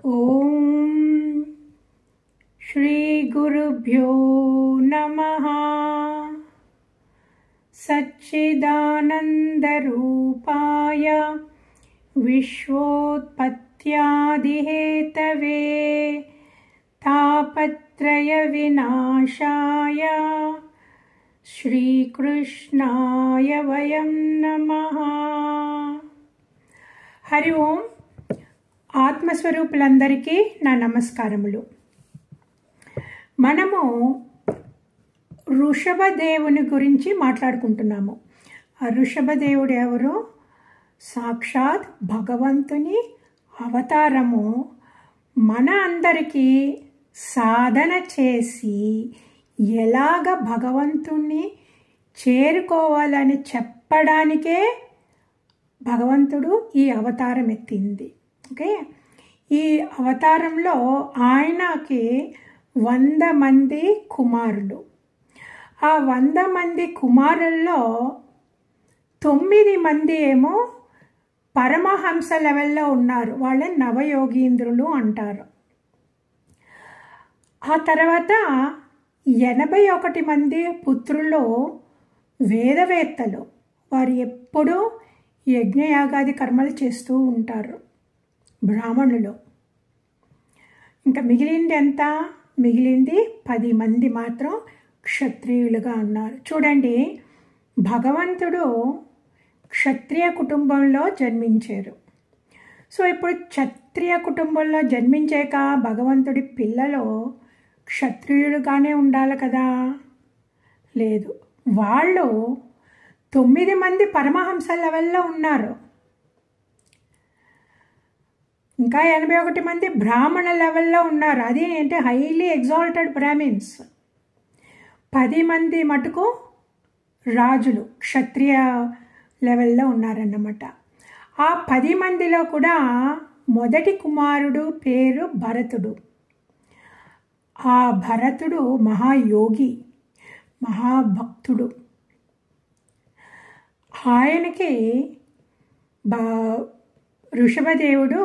ఓం శ్రీ గురుభ్యో నమః. సచ్చిదానందరూపాయ విశ్వోత్పత్యాదిహేతవే తాపత్రయ వినాశాయ శ్రీకృష్ణాయ వయం నమః. హరి ఓం. ఆత్మస్వరూపులందరికీ నా నమస్కారములు. మనము ఋషభదేవుని గురించి మాట్లాడుకుంటున్నాము. ఆ ఋషభదేవుడు ఎవరు? సాక్షాత్ భగవంతుని అవతారము. మన అందరికీ సాధన చేసి ఎలాగ భగవంతుణ్ణి చేరుకోవాలని చెప్పడానికే భగవంతుడు ఈ అవతారం ఎత్తింది. ఓకే, ఈ అవతారంలో ఆయనకి 100 మంది కుమారులు. ఆ 100 మంది కుమారుల్లో 9 మంది ఏమో పరమహంస లెవెల్లో ఉన్నారు. వాళ్ళని నవయోగీంద్రులు అంటారు. ఆ తర్వాత 81 మంది పుత్రులు వేదవేత్తలు. వారు ఎప్పుడూ యజ్ఞయాగాది కర్మలు చేస్తూ ఉంటారు, బ్రాహ్మణులు. ఇంకా మిగిలింది ఎంత? మిగిలింది 10 మంది మాత్రం క్షత్రియులుగా ఉన్నారు. చూడండి, భగవంతుడు క్షత్రియ కుటుంబంలో జన్మించారు. సో ఇప్పుడు క్షత్రియ కుటుంబంలో జన్మించాక భగవంతుడి పిల్లలు క్షత్రియులుగానే ఉండాలి కదా? లేదు, వాళ్ళు 9 మంది పరమహంస లెవెల్లో ఉన్నారు. ఇంకా 81 మంది బ్రాహ్మణ లెవెల్లో ఉన్నారు. అది ఏంటి? Highly exalted Brahmins. 10 మంది మటుకు రాజులు, క్షత్రియ లెవెల్లో ఉన్నారన్నమాట. ఆ 10 మందిలో కూడా మొదటి కుమారుడు పేరు భరతుడు. ఆ భరతుడు మహాయోగి, మహాభక్తుడు. ఆయనకి ఋషభదేవుడు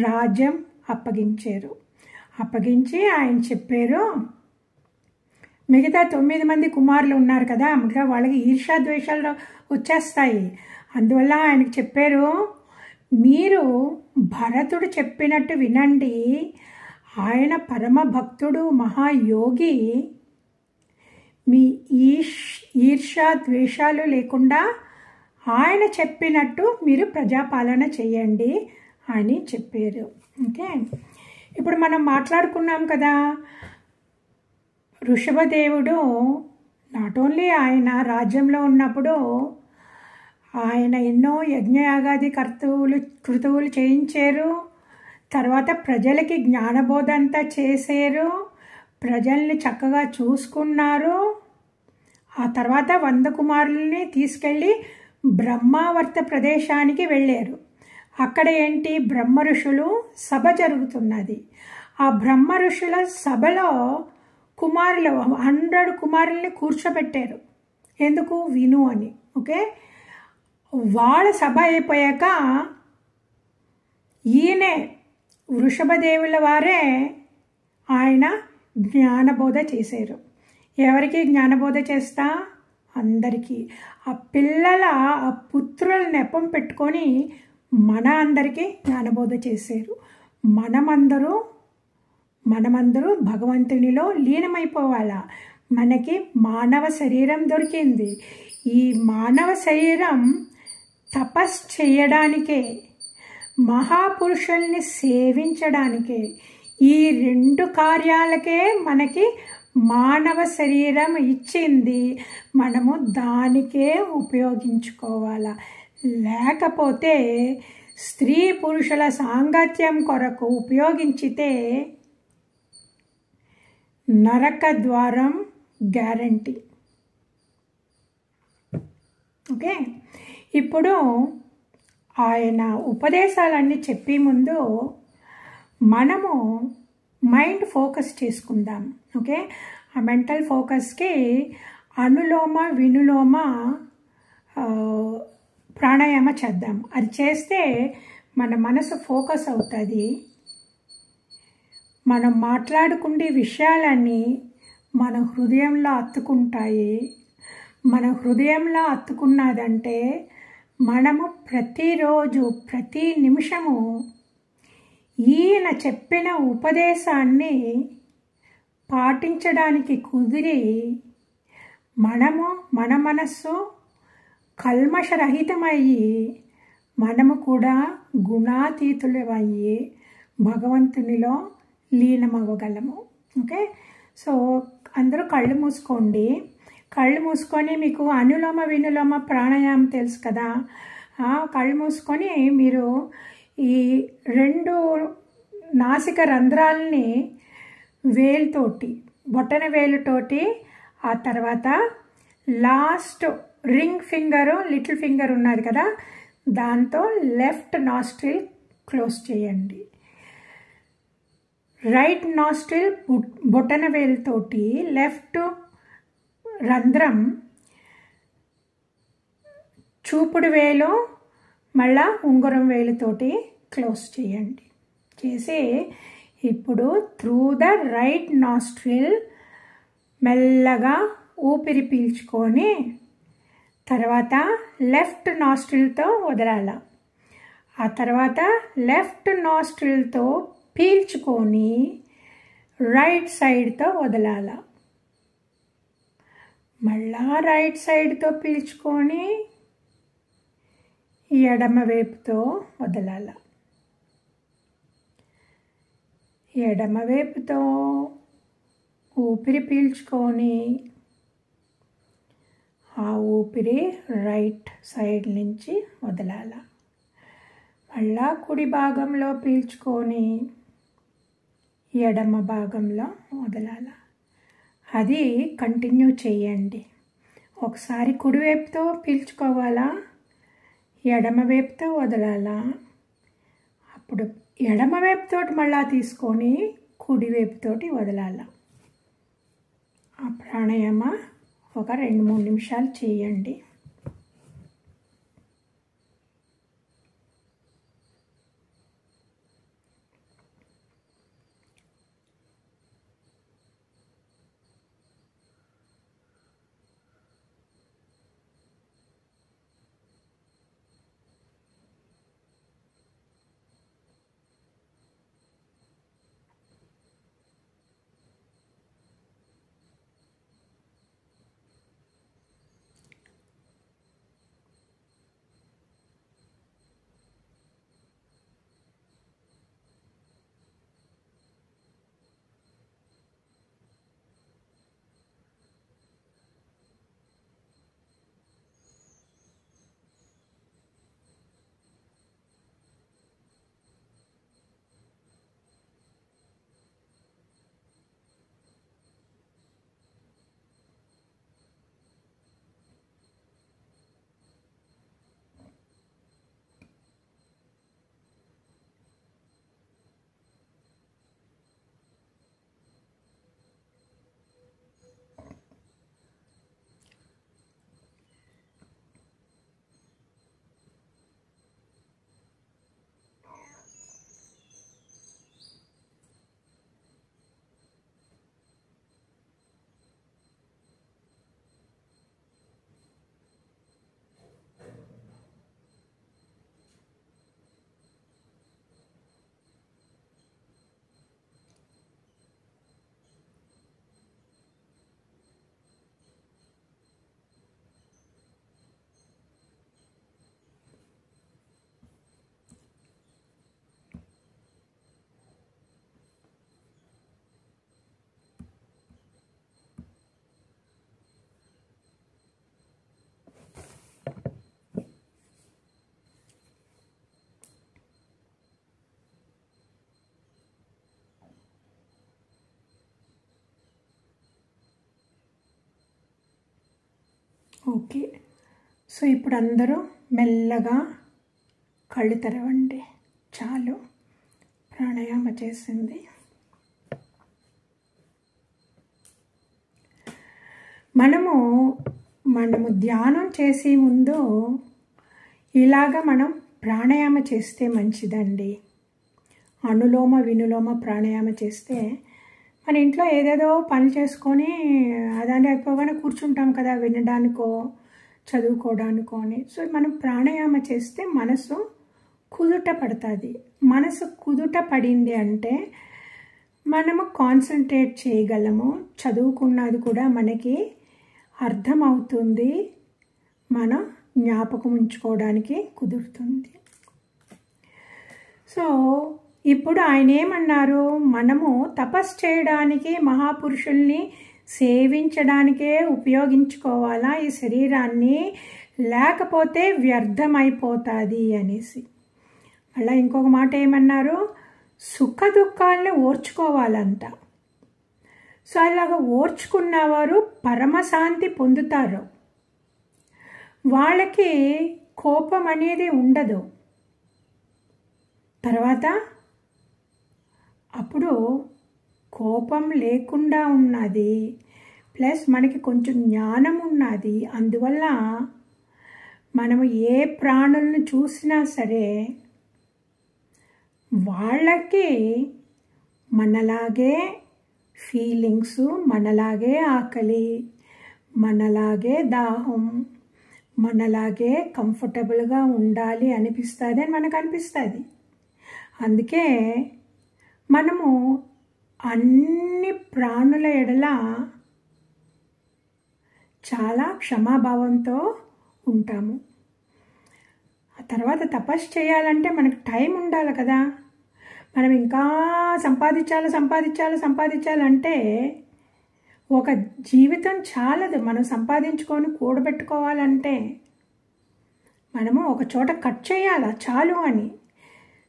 రాజ్యం అప్పగించి ఆయన చెప్పారు, మిగతా 9 మంది కుమారులు ఉన్నారు కదా, మిగతా వాళ్ళకి ఈర్ష్యాద్వేషాలు వచ్చేస్తాయి. అందువల్ల ఆయనకి చెప్పారు, మీరు భరతుడు చెప్పినట్టు వినండి. ఆయన పరమ భక్తుడు, మహాయోగి. మీ ఈర్ష్యాద్వేషాలు లేకుండా ఆయన చెప్పినట్టు మీరు ప్రజాపాలన చేయండి అని చెప్పారు. ఓకే, ఇప్పుడు మనం మాట్లాడుకున్నాం కదా, ఋషభదేవుడు నాట్ ఓన్లీ ఆయన రాజ్యంలో ఉన్నప్పుడు ఆయన ఎన్నో యజ్ఞయాగాది కృతువులు చేయించారు. తర్వాత ప్రజలకి జ్ఞానబోధ అంతా చేశారు, ప్రజల్ని చక్కగా చూసుకున్నారు. ఆ తర్వాత 100 కుమారుల్ని తీసుకెళ్ళి బ్రహ్మావర్త ప్రదేశానికి వెళ్ళారు. అక్కడ ఏంటి? బ్రహ్మ ఋషులు సభ జరుగుతున్నది. ఆ బ్రహ్మ ఋషుల సభలో 100 కుమారుల్ని కూర్చోబెట్టారు. ఎందుకు? విను అని. ఓకే, వాళ్ళ సభ అయిపోయాక ఈయనే వృషభదేవుల వారే ఆయన జ్ఞానబోధ చేశారు. ఎవరికి జ్ఞానబోధ చేస్తా? అందరికీ. ఆ పిల్లల ఆ పుత్రుల నెపం పెట్టుకొని మన అందరికీ జ్ఞానబోధ చేశారు. మనమందరూ భగవంతునిలో లీనమైపోవాలా. మనకి మానవ శరీరం దొరికింది. ఈ మానవ శరీరం తపస్సు చేయడానికే, మహాపురుషుల్ని సేవించడానికే, ఈ 2 కార్యాలకే మనకి మానవ శరీరం ఇచ్చింది. మనము దానికే ఉపయోగించుకోవాలా. లేకపోతే స్త్రీ పురుషుల సాంగత్యం కొరకు ఉపయోగించితే నరక ద్వారం గ్యారంటీ. ఓకే, ఇప్పుడు ఆయన ఉపదేశాలన్నీ చెప్పే ముందు మనము మైండ్ ఫోకస్ చేసుకుందాం. ఓకే, ఆ మెంటల్ ఫోకస్కి అనులోమ వినులోమ ప్రాణాయామ చేద్దాం. అది చేస్తే మన మనసు ఫోకస్ అవుతుంది. మనం మాట్లాడుకునే విషయాలన్నీ మన హృదయంలో అత్తుకుంటాయి. మన హృదయంలో అత్తుకున్నదంటే మనము ప్రతిరోజు ప్రతి నిమిషము ఈయన చెప్పిన ఉపదేశాన్ని పాటించడానికి కుదిరి మనము మన మనస్సు కల్మషరహితమయ్యి మనము కూడా గుణాతీతులమయ్యి భగవంతునిలో లీనమవ్వగలము. ఓకే, సో అందరూ కళ్ళు మూసుకోండి. కళ్ళు మూసుకొని మీకు అనులోమ వినులోమ ప్రాణాయామం తెలుసు కదా, కళ్ళు మూసుకొని మీరు ఈ 2 నాసిక రంధ్రాలని వేలుతోటి, బొటన వేలుతోటి, ఆ తర్వాత last ring finger little finger ఉన్నది కదా దాంతో లెఫ్ట్ నాస్ట్రిల్ క్లోజ్ చేయండి. రైట్ నాస్ట్రిల్ బొటన వేలుతోటి లెఫ్ట్ రంధ్రం చూపుడు వేలు మళ్ళా ఉంగరం వేలుతోటి క్లోజ్ చేయండి. చేసి ఇప్పుడు త్రూ ద రైట్ నాస్ట్రిల్ మెల్లగా ఊపిరి పీల్చుకొని తర్వాత లెఫ్ట్ నాస్ట్రిల్తో వదలాల. ఆ తర్వాత లెఫ్ట్ నాస్ట్రిల్తో పీల్చుకొని రైట్ సైడ్తో వదలాల. మళ్ళా రైట్ సైడ్తో పీల్చుకొని ఎడమ వైపుతో వదలాల. ఎడమ వైపుతో ఊపిరి పీల్చుకొని ఆ ఊపిరి రైట్ సైడ్ నుంచి వదలాల. మళ్ళా కుడి భాగంలో పీల్చుకొని ఎడమ భాగంలో వదలాల. అది కంటిన్యూ చేయండి. ఒకసారి కుడివైపుతో పీల్చుకోవాలా, ఎడమ వైపుతో వదలాలా, అప్పుడు ఎడమ వైపుతోటి మళ్ళా తీసుకొని కుడివైపుతోటి వదలాల. ఆ ప్రాణాయామ ఒక 2-3 నిమిషాలు చేయండి. ఓకే, సో ఇప్పుడు అందరూ మెల్లగా కళ్ళు తెరవండి. చాలు, ప్రాణాయామ చేసింది. మనము ధ్యానం చేసే ముందు ఇలాగ మనం ప్రాణాయామ చేస్తే మంచిదండి. అనులోమ వినులోమ ప్రాణాయామ చేస్తే మన ఇంట్లో ఏదేదో పని చేసుకొని అదాన్ని అయిపోగానే కూర్చుంటాం కదా, వినడానికో చదువుకోవడానికో అని. సో మనం ప్రాణాయామ చేస్తే మనసు కుదుట పడుతుంది. మనసు కుదుట పడింది అంటే మనము కాన్సన్ట్రేట్ చేయగలము, చదువుకున్నది కూడా మనకి అర్థమవుతుంది, మనం జ్ఞాపకం ఉంచుకోవడానికి కుదురుతుంది. సో ఇప్పుడు ఆయన ఏమన్నారు, మనము తపస్సు చేయడానికి మహాపురుషుల్ని సేవించడానికే ఉపయోగించుకోవాలా ఈ శరీరాన్ని, లేకపోతే వ్యర్థమైపోతుంది అనేసి. అలా ఇంకొక మాట ఏమన్నారు, సుఖ దుఃఖాలని ఓర్చుకోవాలంట. సో అలాగా ఓర్చుకున్నవారు పరమశాంతి పొందుతారు, వాళ్ళకి కోపం అనేది ఉండదు. తర్వాత అప్పుడు కోపం లేకుండా ఉన్నది, ప్లస్ మనకి కొంచెం జ్ఞానం ఉన్నది. అందువల్ల మనము ఏ ప్రాణులను చూసినా సరే వాళ్ళకి మనలాగే ఫీలింగ్స్, మనలాగే ఆకలి, మనలాగే దాహం, మనలాగే కంఫర్టబుల్గా ఉండాలి అనిపిస్తుంది అని మనకు అనిపిస్తుంది. అందుకే మనము అన్ని ప్రాణుల ఎడల చాలా క్షమాభావంతో ఉంటాము. ఆ తర్వాత తపస్సు చేయాలంటే మనకు టైం ఉండాలి కదా. మనం ఇంకా సంపాదించాలంటే ఒక జీవితం చాలదు. మనం సంపాదించుకొని కూడబెట్టుకోవాలంటే మనము ఒక చోట కట్ చేయాలా చాలు అని.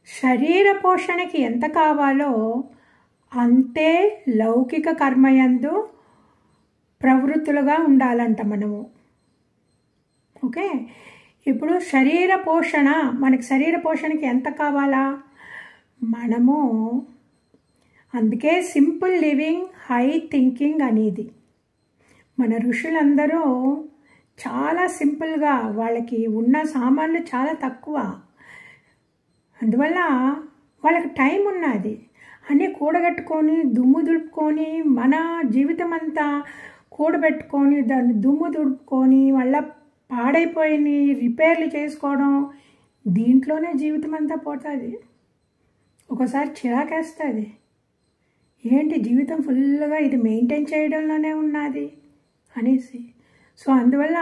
శరీర పోషణకి ఎంత కావాలో అంతే లౌకిక కర్మయందు ప్రవృత్తులుగా ఉండాలంట మనము. ఓకే, ఇప్పుడు శరీర పోషణ, మనకి శరీర పోషణకి ఎంత కావాలా, మనము అందుకే సింపుల్ లివింగ్ హై థింకింగ్ అనేది. మన ఋషులందరూ చాలా సింపుల్గా, వాళ్ళకి ఉన్న సామాన్లు చాలా తక్కువ, అందువల్ల వాళ్ళకి టైం ఉన్నది. అన్నీ కూడగట్టుకొని దుమ్ము దులుపుకొని మన జీవితం అంతా కూడబెట్టుకొని దాన్ని దుమ్ము దులుపుకొని మళ్ళీ పాడైపోయి రిపేర్లు చేసుకోవడం, దీంట్లోనే జీవితం అంతా పోతుంది. ఒకసారి చిరాకేస్తుంది, ఏంటి జీవితం ఫుల్గా ఇది మెయింటైన్ చేయడంలోనే ఉన్నది అనేసి. సో అందువల్ల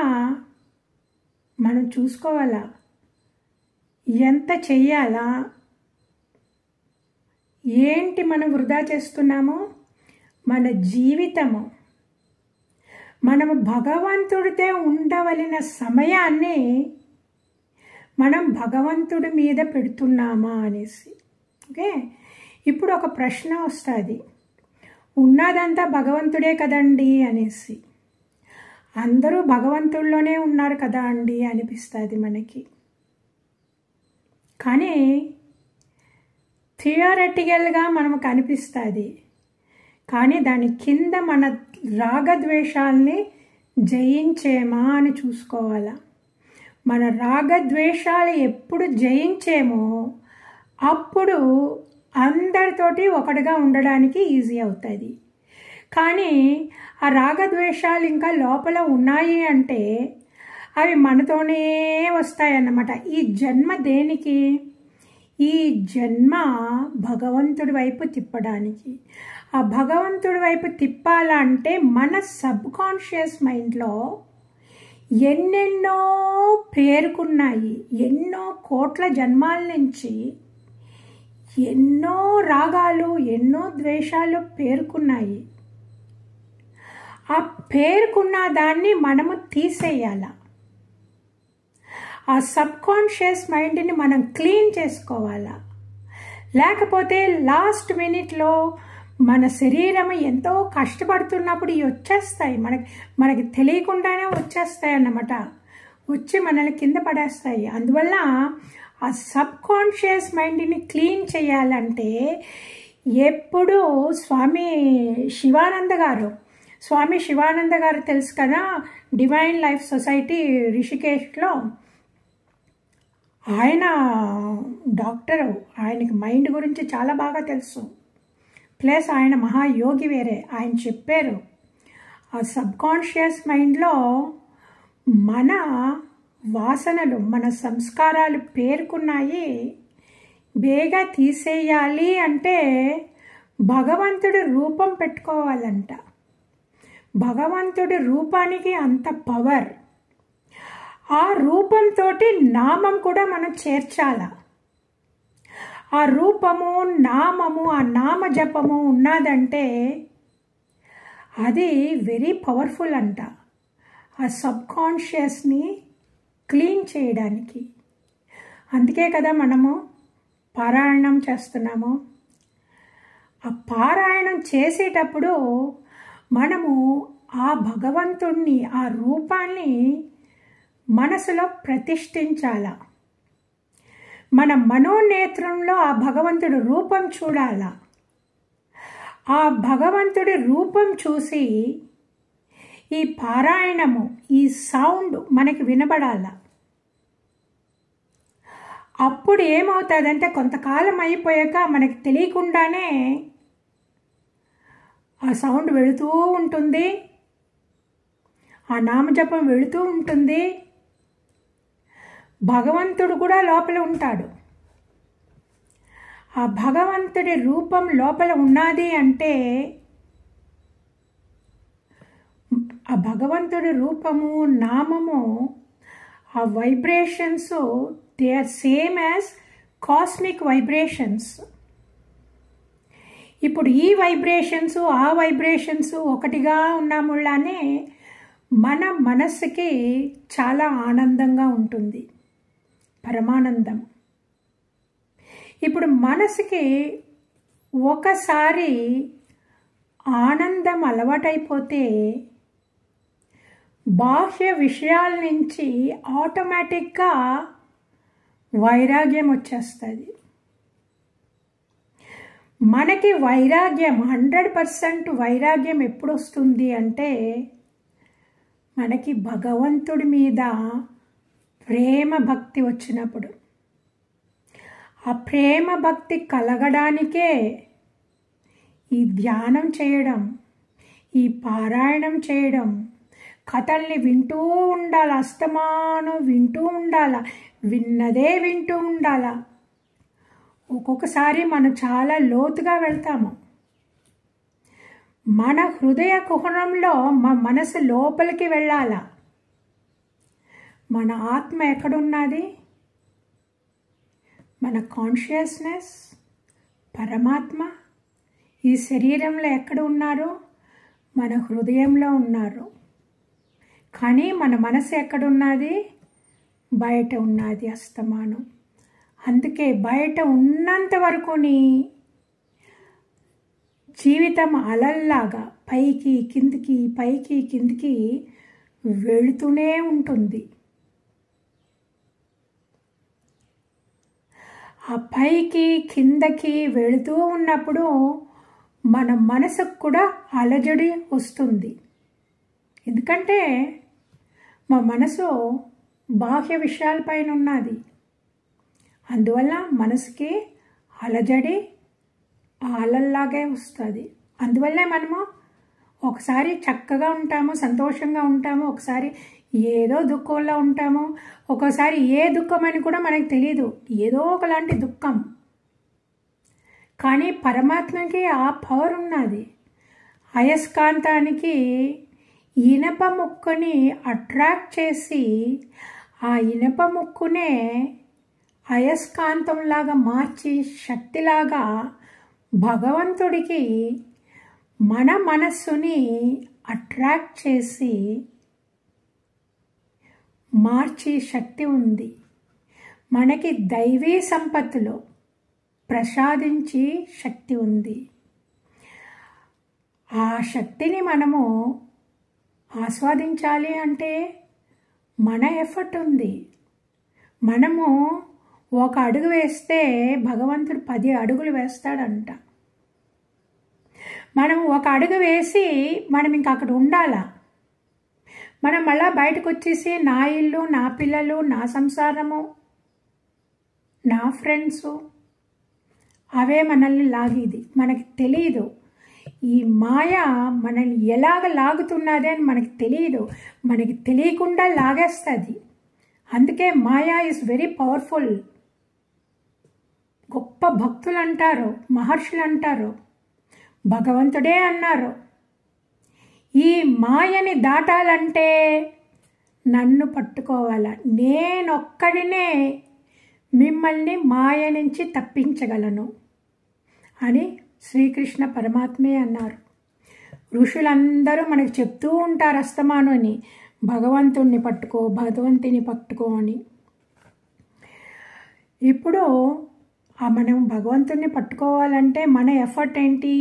మనం చూసుకోవాలా ఎంత చెయ్యాలా, ఏంటి మనం వృధా చేస్తున్నామో మన జీవితము. మనము భగవంతుడితో ఉండవలసిన సమయాన్ని మనం భగవంతుడి మీద పెడుతున్నామా అనేసి. ఓకే, ఇప్పుడు ఒక ప్రశ్న వస్తుంది, ఉన్నదంతా భగవంతుడే కదండి అనేసి. అందరూ భగవంతుడిలోనే ఉన్నారు కదా అండి అనిపిస్తుంది మనకి. కానీ థియరటికల్గా మనకు అనిపిస్తుంది, కానీ దాని కింద మన రాగద్వేషాల్ని జయించేమా అని చూసుకోవాలా. మన రాగద్వేషాలు ఎప్పుడు జయించేమో అప్పుడు అందరితోటి ఒకటిగా ఉండడానికి ఈజీ అవుతుంది. కానీ ఆ రాగద్వేషాలు ఇంకా లోపల ఉన్నాయి అంటే అవి మనతోనే వస్తాయన్నమాట. ఈ జన్మ దేనికి? ఈ జన్మ భగవంతుడి వైపు తిప్పడానికి. ఆ భగవంతుడి వైపు తిప్పాలంటే మన సబ్కాన్షియస్ మైండ్లో ఎన్నెన్నో పేరుకున్నాయి, ఎన్నో కోట్ల జన్మాల నుంచి ఎన్నో రాగాలు, ఎన్నో ద్వేషాలు పేరుకున్నాయి. ఆ పేరుకున్న దాన్ని మనము తీసేయాల. ఆ సబ్కాన్షియస్ మైండ్ని మనం క్లీన్ చేసుకోవాలా. లేకపోతే లాస్ట్ మినిట్లో మన శరీరం ఎంతో కష్టపడుతున్నప్పుడు ఇవి వచ్చేస్తాయి, మనకి తెలియకుండానే వచ్చేస్తాయి అన్నమాట, వచ్చి మనల్ని కింద పడేస్తాయి. అందువల్ల ఆ సబ్కాన్షియస్ మైండ్ని క్లీన్ చేయాలంటే ఎప్పుడు స్వామి శివానంద గారు తెలుసు కదా, డివైన్ లైఫ్ సొసైటీ రిషికేష్లో ఆయన డాక్టరు, ఆయనకి మైండ్ గురించి చాలా బాగా తెలుసు. ప్లస్ ఆయన మహాయోగి వేరే. ఆయన చెప్పారు ఆ సబ్కాన్షియస్ మైండ్లో మన వాసనలు, మన సంస్కారాలు పేరుకున్నాయి. బేగా తీసేయాలి అంటే భగవంతుడి రూపం పెట్టుకోవాలంట. భగవంతుడి రూపానికి అంత పవర్. ఆ రూపంతో నామం కూడా మనం చేర్చాల. ఆ రూపము, నామము, ఆ నామ జపము ఉన్నదంటే అది వెరీ పవర్ఫుల్ అంట. ఆ సబ్కాన్షియస్ని క్లీన్ చేయడానికి. అందుకే కదా మనము పారాయణం చేస్తున్నాము. ఆ పారాయణం చేసేటప్పుడు మనము ఆ భగవంతుణ్ణి, ఆ రూపాన్ని మనసులో ప్రతిష్ఠించాల. మన మనోనేత్రంలో ఆ భగవంతుడి రూపం చూడాల. ఆ భగవంతుడి రూపం చూసి ఈ పారాయణము, ఈ సౌండ్ మనకి వినబడాల. అప్పుడు ఏమవుతుందంటే కొంతకాలం అయిపోయాక మనకి తెలియకుండానే ఆ సౌండ్ వెళుతూ ఉంటుంది, ఆ నామజపం వెళుతూ ఉంటుంది. భగవంతుడు కూడా లోపల ఉంటాడు. ఆ భగవంతుడి రూపం లోపల ఉన్నది అంటే ఆ భగవంతుడి రూపము, నామము, ఆ vibrations they are same as cosmic vibrations. ఇప్పుడు ఈ వైబ్రేషన్స్, ఆ వైబ్రేషన్స్ ఒకటిగా ఉన్నాముళ్ళానే మన మనస్సుకి చాలా ఆనందంగా ఉంటుంది, పరమానందం. ఇప్పుడు మనసుకి ఒకసారి ఆనందం అలవాటైపోతే బాహ్య విషయాల నుంచి ఆటోమేటిక్గా వైరాగ్యం వచ్చేస్తుంది. మనకి వైరాగ్యం 100% వైరాగ్యం ఎప్పుడు వస్తుంది అంటే మనకి భగవంతుడి మీద ప్రేమ భక్తి వచ్చినప్పుడు. ఆ ప్రేమ భక్తి కలగడానికే ఈ ధ్యానం చేయడం, ఈ పారాయణం చేయడం, కథల్ని వింటూ ఉండాలి, అస్తమానం వింటూ ఉండాల, విన్నదే వింటూ ఉండాల. ఒక్కొక్కసారి మనం చాలా లోతుగా వెళ్తాము. మన హృదయ కుహరంలో మన మనసు లోపలికి వెళ్ళాల. మన ఆత్మ ఎక్కడున్నది? మన కాన్షియస్నెస్, పరమాత్మ ఈ శరీరంలో ఎక్కడ ఉన్నారు? మన హృదయంలో ఉన్నారు. కానీ మన మనసు ఎక్కడున్నది? బయట ఉన్నది అస్తమానం. అందుకే బయట ఉన్నంత వరకుని జీవితం అలల్లాగా పైకి కిందికి, పైకి కిందికి వెళుతూనే ఉంటుంది. ఆ పైకి కిందకి వెళుతూ ఉన్నప్పుడు మన మనసుకు కూడా అలజడి వస్తుంది. ఎందుకంటే మా మనసు బాహ్య విషయాలపైన ఉన్నది. అందువల్ల మనసుకి అలజడి అలల్లాగే వస్తుంది. అందువల్లే మనము ఒకసారి చక్కగా ఉంటాము, సంతోషంగా ఉంటాము, ఒకసారి ఏదో దుఃఖంలో ఉంటాము, ఒక్కోసారి ఏ దుఃఖం అని కూడా మనకు తెలియదు, ఏదో ఒకలాంటి దుఃఖం. కానీ పరమాత్మకి ఆ పవర్ ఉన్నది. అయస్కాంతానికి ఇనప ముక్కుని అట్రాక్ట్ చేసి ఆ ఇనప ముక్కునే అయస్కాంతంలాగా మార్చి శక్తిలాగా భగవంతుడికి మన మనస్సుని అట్రాక్ట్ చేసి మార్చి శక్తి ఉంది. మనకి దైవీ సంపత్తులు ప్రసాదించి శక్తి ఉంది. ఆ శక్తిని మనము ఆస్వాదించాలి అంటే మన ఎఫర్ట్ ఉంది. మనము ఒక అడుగు వేస్తే భగవంతుడు 10 అడుగులు వేస్తాడంట. మనం ఒక అడుగు వేసి మనం ఇంక అక్కడ ఉండాలా. మనం మళ్ళా బయటకు వచ్చేసి నా ఇల్లు, నా పిల్లలు, నా సంసారము, నా ఫ్రెండ్సు, అవే మనల్ని లాగేది. మనకి తెలియదు ఈ మాయ మనల్ని ఎలాగ లాగుతున్నది అని మనకి తెలియదు. మనకి తెలియకుండా లాగేస్తుంది. అందుకే మాయా ఈజ్ వెరీ పవర్ఫుల్. గొప్ప భక్తులు అంటారు, మహర్షులు అంటారు, భగవంతుడే అన్నారు, ఈ మాయని దాటాలంటే నన్ను పట్టుకోవాలా, నేనొక్కడినే మిమ్మల్ని మాయ నుంచి తప్పించగలను అని శ్రీకృష్ణ పరమాత్మే అన్నారు. ఋషులందరూ మనకు చెప్తూ ఉంటారు అస్తమాను అని, భగవంతుణ్ణి పట్టుకో, భగవంతుని పట్టుకో అని. ఇప్పుడు మనం భగవంతుణ్ణి పట్టుకోవాలంటే మన ఎఫర్ట్ ఏంటి?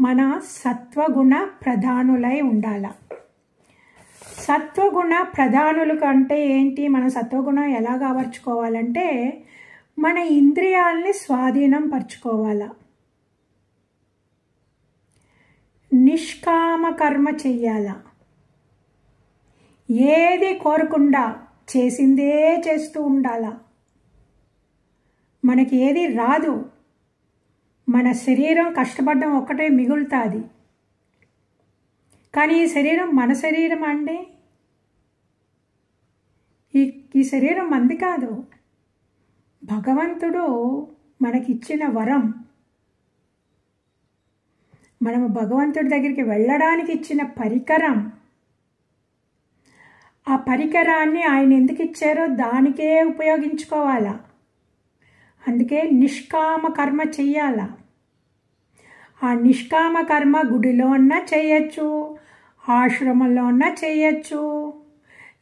మన సత్వగుణ ప్రధానులై ఉండాల. సత్వగుణ ప్రధానులు అంటే ఏంటి? మన సత్వగుణం ఎలాగ అమర్చుకోవాలంటే మన ఇంద్రియాలని స్వాధీనం పరచుకోవాలా, నిష్కామ కర్మ చెయ్యాలా, ఏది కోరకుండా చేసిందే చేస్తూ ఉండాలా. మనకి ఏది రాదు, మన శరీరం కష్టపడడం ఒక్కటే మిగులుతుంది. కానీ ఈ శరీరం మన శరీరం అండి, ఈ శరీరం మంది కాదు, భగవంతుడు మనకిచ్చిన వరం. మనము భగవంతుడి దగ్గరికి వెళ్ళడానికి ఇచ్చిన పరికరం. ఆ పరికరాన్ని ఆయన ఎందుకు ఇచ్చారో దానికే ఉపయోగించుకోవాలా. అందుకే నిష్కామ కర్మ చెయ్యాలా. ఆ నిష్కామ కర్మ గుడిలో అన్నా చేయొచ్చు, ఆశ్రమంలో అన్నా చేయొచ్చు,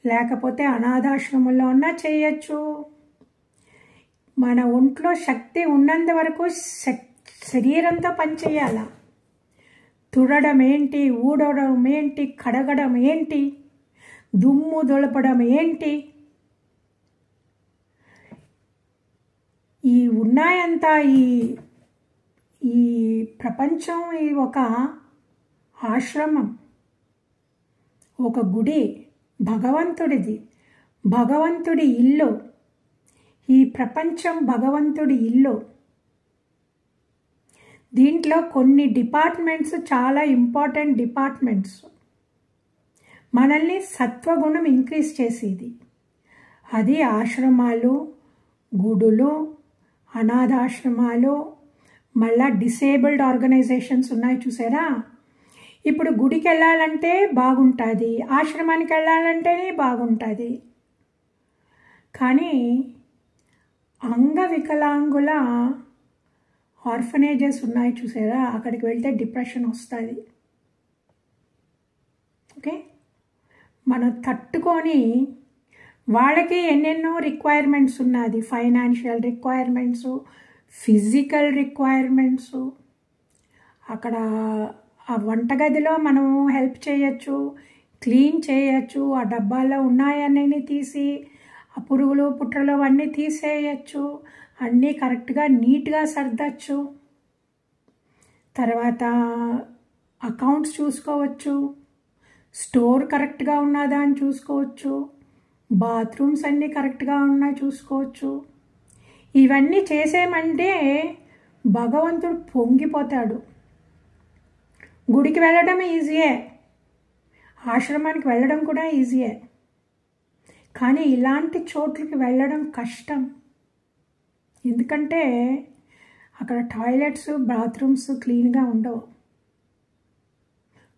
లేకపోతే అనాథాశ్రమంలో అన్నా చేయొచ్చు. మన ఒంట్లో శక్తి ఉన్నంత వరకు శరీరంతో పనిచేయాలా. తుడడం ఏంటి, ఊడడం ఏంటి, కడగడం ఏంటి, దుమ్ము దులపడం ఏంటి, ఈ ఉన్నాయంతా ఈ ప్రపంచం ఈ ఒక ఆశ్రమం, ఒక గుడి, భగవంతుడిది, భగవంతుడి ఇల్లు. ఈ ప్రపంచం భగవంతుడి ఇల్లు. దీంట్లో కొన్ని డిపార్ట్మెంట్స్ చాలా ఇంపార్టెంట్ డిపార్ట్మెంట్స్. మనల్ని సత్వగుణం ఇంక్రీజ్ చేసేది అది ఆశ్రమాలు, గుడులు, అనాథాశ్రమాలు, మళ్ళా డిసేబుల్డ్ ఆర్గనైజేషన్స్ ఉన్నాయి చూసారా. ఇప్పుడు గుడికి వెళ్ళాలంటే బాగుంటుంది, ఆశ్రమానికి వెళ్ళాలంటేనే బాగుంటుంది. కానీ అంగవికలాంగుల ఆర్ఫనేజెస్ ఉన్నాయి చూసారా, అక్కడికి వెళ్తే డిప్రెషన్ వస్తుంది. ఓకే, మనం తట్టుకొని వాళ్ళకి ఎన్నెన్నో రిక్వైర్మెంట్స్ ఉన్నది. Financial requirements, physical requirements. అక్కడ ఆ వంటగదిలో మనం హెల్ప్ చేయొచ్చు, క్లీన్ చేయొచ్చు, ఆ డబ్బాల్లో ఉన్నాయన్నీ తీసి ఆ పురుగులు పుట్రలు అవన్నీ తీసేయచ్చు, అన్నీ కరెక్ట్గా నీట్గా సర్దచ్చు. తర్వాత అకౌంట్స్ చూసుకోవచ్చు, స్టోర్ కరెక్ట్గా ఉన్నదా అని చూసుకోవచ్చు, బాత్రూమ్స్ అన్నీ కరెక్ట్గా ఉన్నాయి చూసుకోవచ్చు. ఇవన్నీ చేసేమంటే భగవంతుడు పొంగిపోతాడు. గుడికి వెళ్ళడం ఈజీయే, ఆశ్రమానికి వెళ్ళడం కూడా ఈజీయే. కానీ ఇలాంటి చోట్లకి వెళ్ళడం కష్టం. ఎందుకంటే అక్కడ టాయిలెట్స్, బాత్రూమ్స్ క్లీన్గా ఉండవు,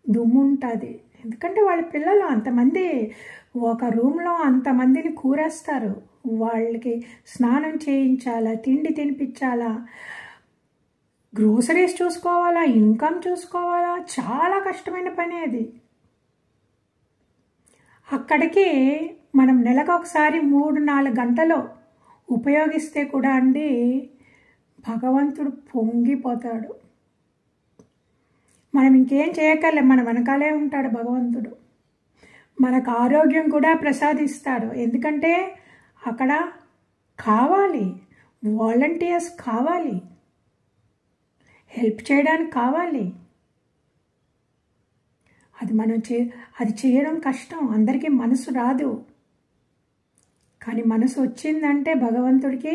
దుమ్ము ఉంటుంది. ఎందుకంటే వాళ్ళ పిల్లలు అంతమంది ఒక రూమ్లో అంతమందిని కూరేస్తారు. వాళ్ళకి స్నానం చేయించాలా, తిండి తినిపించాలా, గ్రోసరీస్ చూసుకోవాలా, ఇన్కమ్ చూసుకోవాలా, చాలా కష్టమైన పని అది. అక్కడికి మనం నెలకు ఒకసారి 3-4 గంటలు ఉపయోగిస్తే కూడా అండి భగవంతుడు పొంగిపోతాడు. మనం ఇంకేం చేయక్కర్లే, మన వెనకాలే ఉంటాడు భగవంతుడు. మనకు ఆరోగ్యం కూడా ప్రసాదిస్తాడు. ఎందుకంటే అక్కడ కావాలి, వాలంటీర్స్ కావాలి, హెల్ప్ చేయడానికి కావాలి. అది చేయడం కష్టం, అందరికీ మనసు రాదు. కానీ మనసు వచ్చిందంటే భగవంతుడికి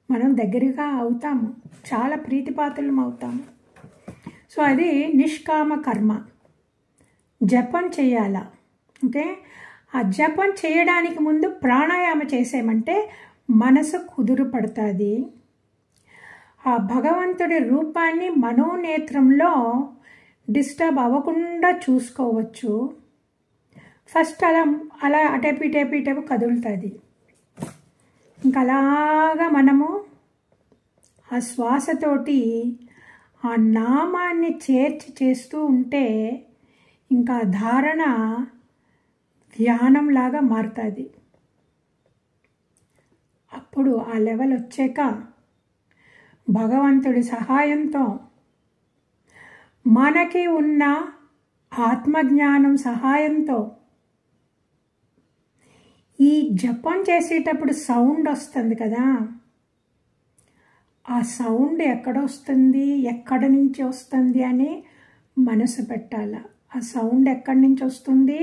మనం దగ్గరగా అవుతాము, చాలా ప్రీతిపాత్రలం అవుతాము. సో అది నిష్కామ కర్మ. జపం చేయాల. ఓకే, ఆ జపం చేయడానికి ముందు ప్రాణాయామ చేసేమంటే మనసు కుదురు పడుతుంది. ఆ భగవంతుడి రూపాన్ని మనోనేత్రంలో డిస్టర్బ్ అవ్వకుండా చూసుకోవచ్చు. ఫస్ట్ అలా అటేపు కదులుతుంది. ఇంకా అలాగా మనము ఆ శ్వాసతోటి ఆ నామాన్ని చేర్చి చేస్తూ ఉంటే ఇంకా ధారణ ధ్యానంలాగా మారుతుంది. అప్పుడు ఆ లెవెల్ వచ్చాక భగవంతుడి సహాయంతో, మనకి ఉన్న ఆత్మజ్ఞానం సహాయంతో, ఈ జపం చేసేటప్పుడు సౌండ్ వస్తుంది కదా, ఆ సౌండ్ ఎక్కడొస్తుంది, ఎక్కడి నుంచి వస్తుంది అని మనసు పెట్టాల. ఆ సౌండ్ ఎక్కడి నుంచి వస్తుంది?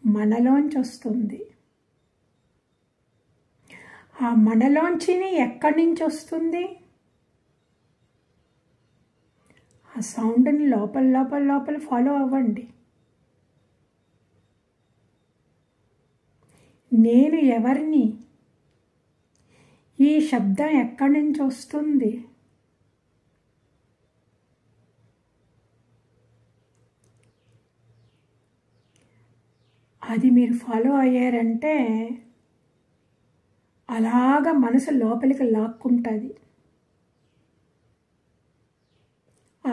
మనలోంచి వస్తుంది. ఆ మనలోంచిని ఎక్కడి నుంచి వస్తుంది? ఆ సౌండ్ని లోపల ఫాలో అవ్వండి. నేను ఎవరిని? ఈ శబ్దం ఎక్కడి నుంచి వస్తుంది? అది మీరు ఫాలో అయ్యారంటే అలాగా మనసు లోపలికి లాక్కుంటుంది. ఆ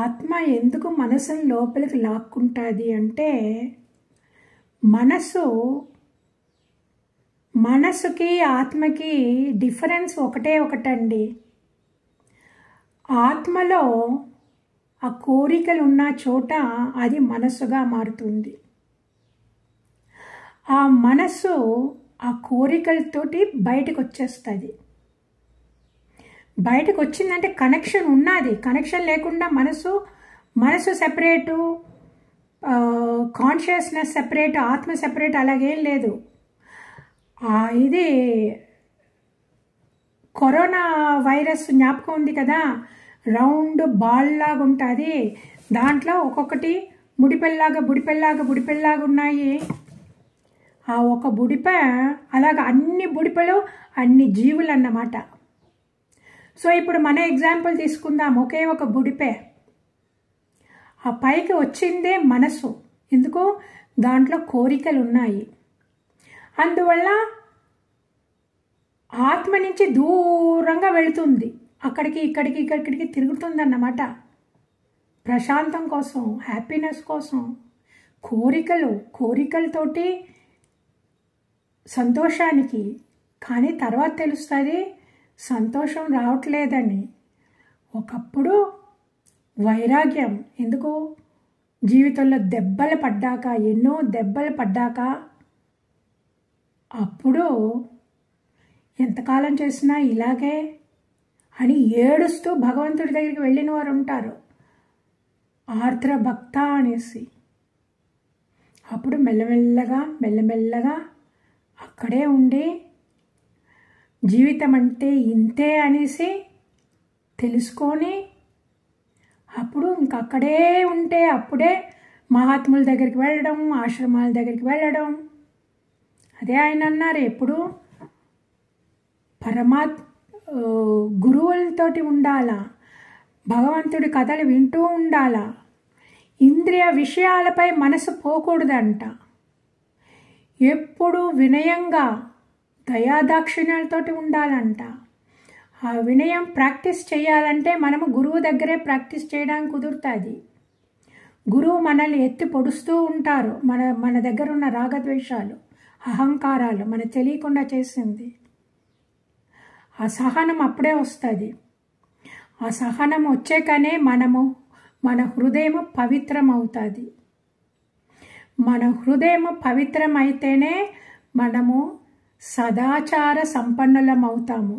ఆత్మ ఎందుకు మనసుని లోపలికి లాక్కుంటుంది అంటే, మనసుకి ఆత్మకి డిఫరెన్స్ ఒకటండి. ఆత్మలో ఆ కోరికలు ఉన్న చోట అది మనస్సుగా మారుతుంది. ఆ మనస్సు ఆ కోరికలతోటి బయటకు వచ్చేస్తుంది. బయటకు వచ్చిందంటే కనెక్షన్ ఉన్నది. కనెక్షన్ లేకుండా మనసు సెపరేటు, కాన్షియస్నెస్ సెపరేట్, ఆత్మ సెపరేట్ అలాగేం లేదు. ఇది కరోనా వైరస్ జ్ఞాపకం ఉంది కదా, రౌండ్ బాల్ లాగా ఉంటుంది. దాంట్లో ఒక్కొక్కటి బుడిపెల్లాగా ఉన్నాయి. ఆ ఒక బుడిప అలాగ అన్ని బుడిపలు అన్ని జీవులు అన్నమాట. సో ఇప్పుడు మన ఎగ్జాంపుల్ తీసుకుందాం. ఒకే ఒక బుడిపే, ఆ పైకి వచ్చిందే మనసు. ఎందుకు? దాంట్లో కోరికలు ఉన్నాయి. అందువల్ల ఆత్మ నుంచి దూరంగా వెళుతుంది. ఇక్కడికి తిరుగుతుందన్నమాట. ప్రశాంతం కోసం, హ్యాపీనెస్ కోసం. కోరికలతోటి సంతోషానికి. కానీ తర్వాత తెలుస్తుంది సంతోషం రావట్లేదని. ఒకప్పుడు వైరాగ్యం. ఎందుకు? జీవితంలో ఎన్నో దెబ్బలు పడ్డాక అప్పుడు ఎంతకాలం చేసినా ఇలాగే అని ఏడుస్తూ భగవంతుడి దగ్గరికి వెళ్ళిన వారు ఉంటారు, ఆర్ద్ర భక్త అనేసి. అప్పుడు మెల్లమెల్లగా అక్కడే ఉండి జీవితం అంటే ఇంతే అనేసి తెలుసుకొని అప్పుడు ఇంకక్కడే ఉంటే అప్పుడే మహాత్ముల దగ్గరికి వెళ్ళడం, ఆశ్రమాల దగ్గరికి వెళ్ళడం. అదే ఆయన అన్నారు, ఎప్పుడు గురువులతోటి ఉండాలా, భగవంతుడి కథలు వింటూ ఉండాలా, ఇంద్రియ విషయాలపై మనసు పోకూడదంట. ఎప్పుడు వినయంగా దయాదాక్షిణ్యాలతోటి ఉండాలంట. ఆ వినయం ప్రాక్టీస్ చేయాలంటే మనము గురువు దగ్గరే ప్రాక్టీస్ చేయడానికి కుదురుతుంది. గురువు మనల్ని ఎత్తి పొడుస్తూ ఉంటారు. మన దగ్గర ఉన్న రాగద్వేషాలు, అహంకారాలు మన తెలియకుండా చేసింది. ఆ సహనం అప్పుడే వస్తుంది. ఆ సహనం వచ్చాకనే మన హృదయం పవిత్రం అవుతుంది. మన హృదయం పవిత్రం అయితేనే మనము సదాచార సంపన్నులం అవుతాము.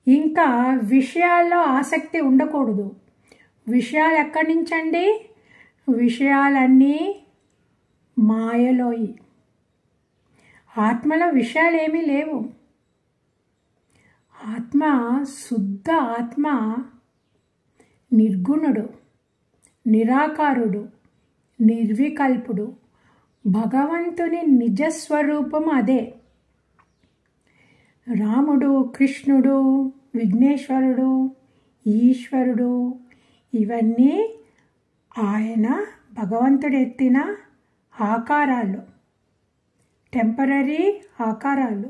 ఇంకా విషయాల్లో ఆసక్తి ఉండకూడదు. విషయాలు ఎక్కడి నుంచండి? విషయాలన్నీ మాయలోయి. ఆత్మలో విషయాలు ఏమీ లేవు. ఆత్మ శుద్ధ ఆత్మ నిర్గుణుడు, నిరాకారుడు, నిర్వికల్పుడు. భగవంతుని నిజస్వరూపం అదే. రాముడు, కృష్ణుడు, విఘ్నేశ్వరుడు, ఈశ్వరుడు ఇవన్నీ ఆయన భగవంతుడు ఎత్తిన ఆకారాలు, టెంపరరీ ఆకారాలు.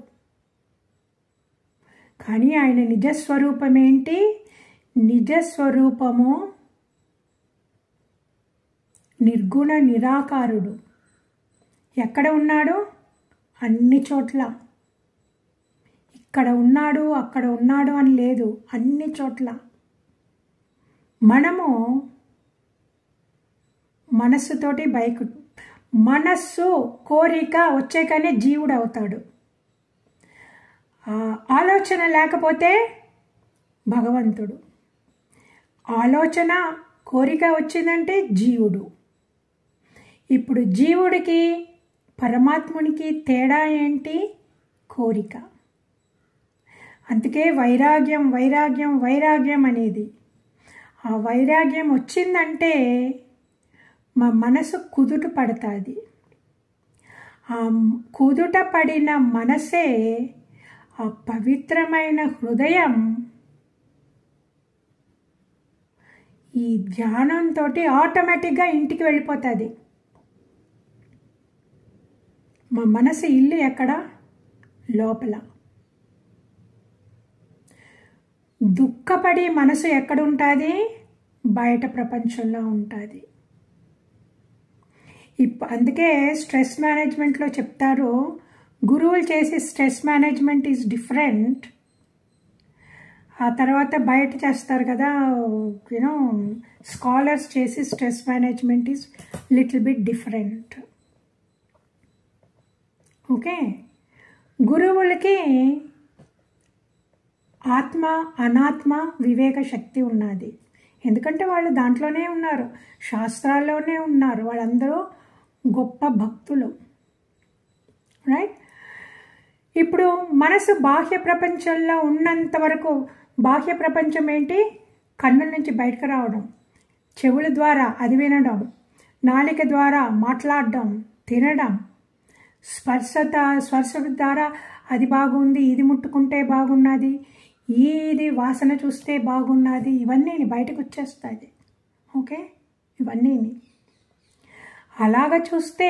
కానీ ఆయన నిజస్వరూపం ఏంటి? నిజస్వరూపము నిర్గుణ నిరాకారుడు. ఎక్కడ ఉన్నాడు? అన్ని చోట్ల. ఇక్కడ ఉన్నాడు, అక్కడ ఉన్నాడు అని లేదు, అన్ని చోట్ల. మనము మనస్సుతోటి మనస్సు కోరిక వచ్చాకనే జీవుడు అవుతాడు. ఆలోచన లేకపోతే భగవంతుడు. ఆలోచన కోరిక వచ్చిందంటే జీవుడు. ఇప్పుడు జీవుడికి పరమాత్మునికి తేడా ఏంటి? కోరిక. అందుకే వైరాగ్యం వైరాగ్యం వైరాగ్యం అనేది. ఆ వైరాగ్యం వచ్చిందంటే మా మనసు కుదుట పడుతుంది. ఆ కుదుట పడిన మనసే, ఆ పవిత్రమైన హృదయం ఈ ధ్యానంతో ఆటోమేటిక్గా ఇంటికి వెళ్ళిపోతుంది. మా మనసు ఇల్లు ఎక్కడ? లోపల. దుఃఖపడి మనసు ఎక్కడ ఉంటుంది? బయట ప్రపంచంలో ఉంటుంది. అందుకే స్ట్రెస్ మేనేజ్మెంట్లో చెప్తారు, గురువులు చేసే స్ట్రెస్ మేనేజ్మెంట్ ఈజ్ డిఫరెంట్. ఆ తర్వాత బయట చేస్తారు కదా, యూనో స్కాలర్స్ చేసి stress management is little bit different. Okay, గురువులకి ఆత్మ అనాత్మ వివేక శక్తి ఉన్నది. ఎందుకంటే వాళ్ళు దాంట్లోనే ఉన్నారు, శాస్త్రాల్లోనే ఉన్నారు. వాళ్ళందరూ గొప్ప భక్తులు, రైట్? ఇప్పుడు మనసు బాహ్య ప్రపంచంలో ఉన్నంత వరకు, బాహ్య ప్రపంచం ఏంటి? కన్నుల నుంచి బయటకు రావడం, చెవుల ద్వారా అది వినడం, నాలిక ద్వారా మాట్లాడడం, తినడం, స్పర్శ ద్వారా అది బాగుంది, ఇది ముట్టుకుంటే బాగున్నది, ఇది వాసన చూస్తే బాగున్నది, ఇవన్నీ బయటకు వచ్చేస్తుంది. ఓకే, ఇవన్నీ అలాగ చూస్తే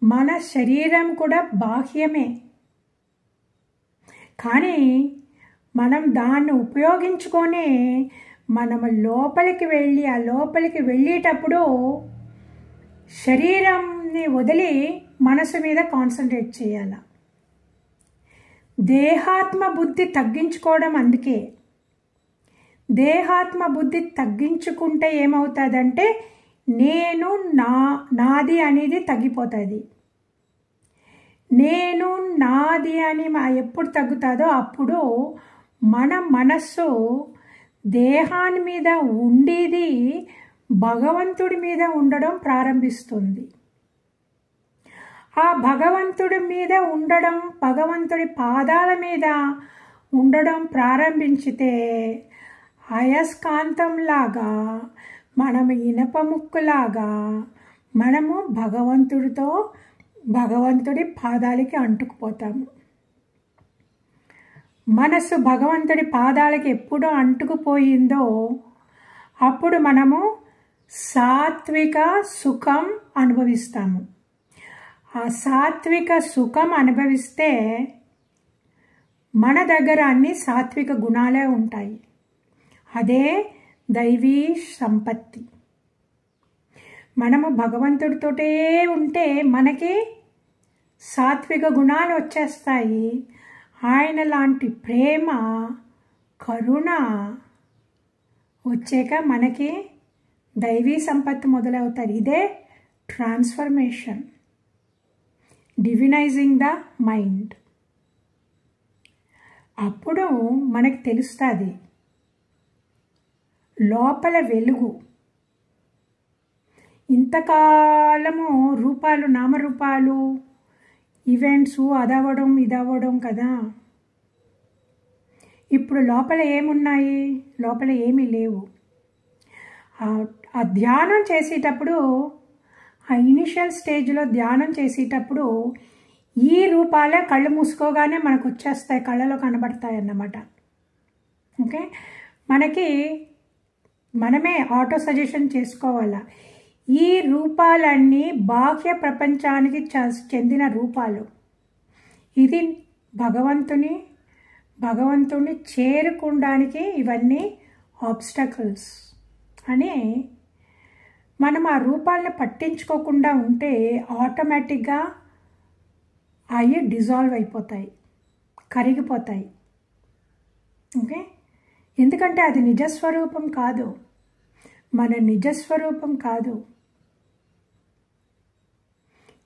మన శరీరం కూడా బాహ్యమే. కానీ మనం దాన్ని ఉపయోగించుకొని మనము లోపలికి వెళ్ళి, ఆ లోపలికి వెళ్ళేటప్పుడు శరీరంని వదిలి మనసు మీద కాన్సన్ట్రేట్ చేయాలి. దేహాత్మ బుద్ధి తగ్గించుకోవడం. అందుకే దేహాత్మ బుద్ధి తగ్గించుకుంటే ఏమవుతుందంటే నేను నాది అనేది తగ్గిపోతుంది. నేను నాది అని ఎప్పుడు తగ్గుతుందో అప్పుడు మన మనస్సు దేహాన్ని మీద ఉండేది భగవంతుడి మీద ఉండడం ప్రారంభిస్తుంది. ఆ భగవంతుడి మీద ఉండడం, భగవంతుడి పాదాల మీద ఉండడం ప్రారంభించితే అయస్కాంతంలాగా, మనము ఇనప ముక్కులాగా మనము భగవంతుడి పాదాలకి అంటుకుపోతాము. మనసు భగవంతుడి పాదాలకి ఎప్పుడు అంటుకుపోయిందో అప్పుడు మనము సాత్విక సుఖం అనుభవిస్తాము. ఆ సాత్విక సుఖం అనుభవిస్తే మన దగ్గర అన్ని సాత్విక గుణాలే ఉంటాయి. అదే దైవీ సంపత్తి. మనము భగవంతుడితోటే ఉంటే మనకి సాత్విక గుణాలు వచ్చేస్తాయి. ఆయన లాంటి ప్రేమ, కరుణ వచ్చాక మనకి దైవీ సంపత్తి మొదలవుతాయి. ఇదే ట్రాన్స్ఫర్మేషన్, డివినైజింగ్ ద మైండ్. అప్పుడు మనకి తెలుస్తుంది లోపల వెలుగు. ఇంతకాలము రూపాలు, నామరూపాలు, ఈవెంట్స్ అదవ్వడం ఇదవ్వడం కదా. ఇప్పుడు లోపల ఏమున్నాయి? లోపల ఏమీ లేవు. ఆ ధ్యానం చేసేటప్పుడు, ఆ ఇనిషియల్ స్టేజ్లో ధ్యానం చేసేటప్పుడు ఈ రూపాలే కళ్ళు మూసుకోగానే మనకు వచ్చేస్తాయి, కళ్ళలో కనబడతాయి అన్నమాట. ఓకే, మనమే ఆటో సజెషన్ చేసుకోవాలా. ఈ రూపాలన్నీ బాహ్య ప్రపంచానికి చెందిన రూపాలు. ఇది భగవంతుని చేరుకోవడానికి ఇవన్నీ ఆబ్స్టకల్స్ అని మనం ఆ రూపాలను పట్టించుకోకుండా ఉంటే ఆటోమేటిక్గా అవి డిజాల్వ్ అయిపోతాయి, కరిగిపోతాయి. ఓకే, ఎందుకంటే అది నిజస్వరూపం కాదు, మన నిజస్వరూపం కాదు.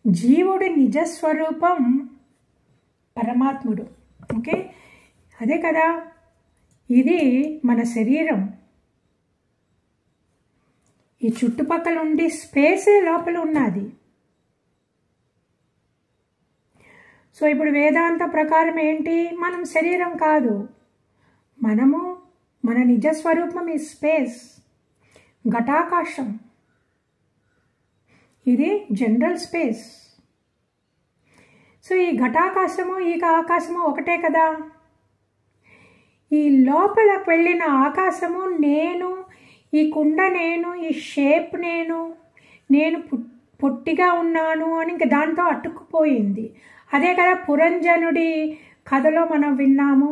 జీవుడి నిజస్వరూపం పరమాత్ముడు. ఓకే, అదే కదా, ఇది మన శరీరం. ఈ చుట్టుపక్కల ఉండి స్పేసే లోపల ఉన్నది. సో ఇప్పుడు వేదాంత ప్రకారం ఏంటి? మనం శరీరం కాదు, మన నిజస్వరూపం ఈ స్పేస్, ఘటాకాశం. ఇది జనరల్ స్పేస్. సో ఈ ఘటాకాశము ఈ ఆకాశము ఒకటే కదా. ఈ లోపలకు వెళ్ళిన ఆకాశము నేను, ఈ కుండ నేను, ఈ షేప్ నేను పొట్టిగా ఉన్నాను అని ఇంక దాంతో అతుక్కుపోయింది. అదే కదా పురంజనుడి కథలో మనం విన్నాము.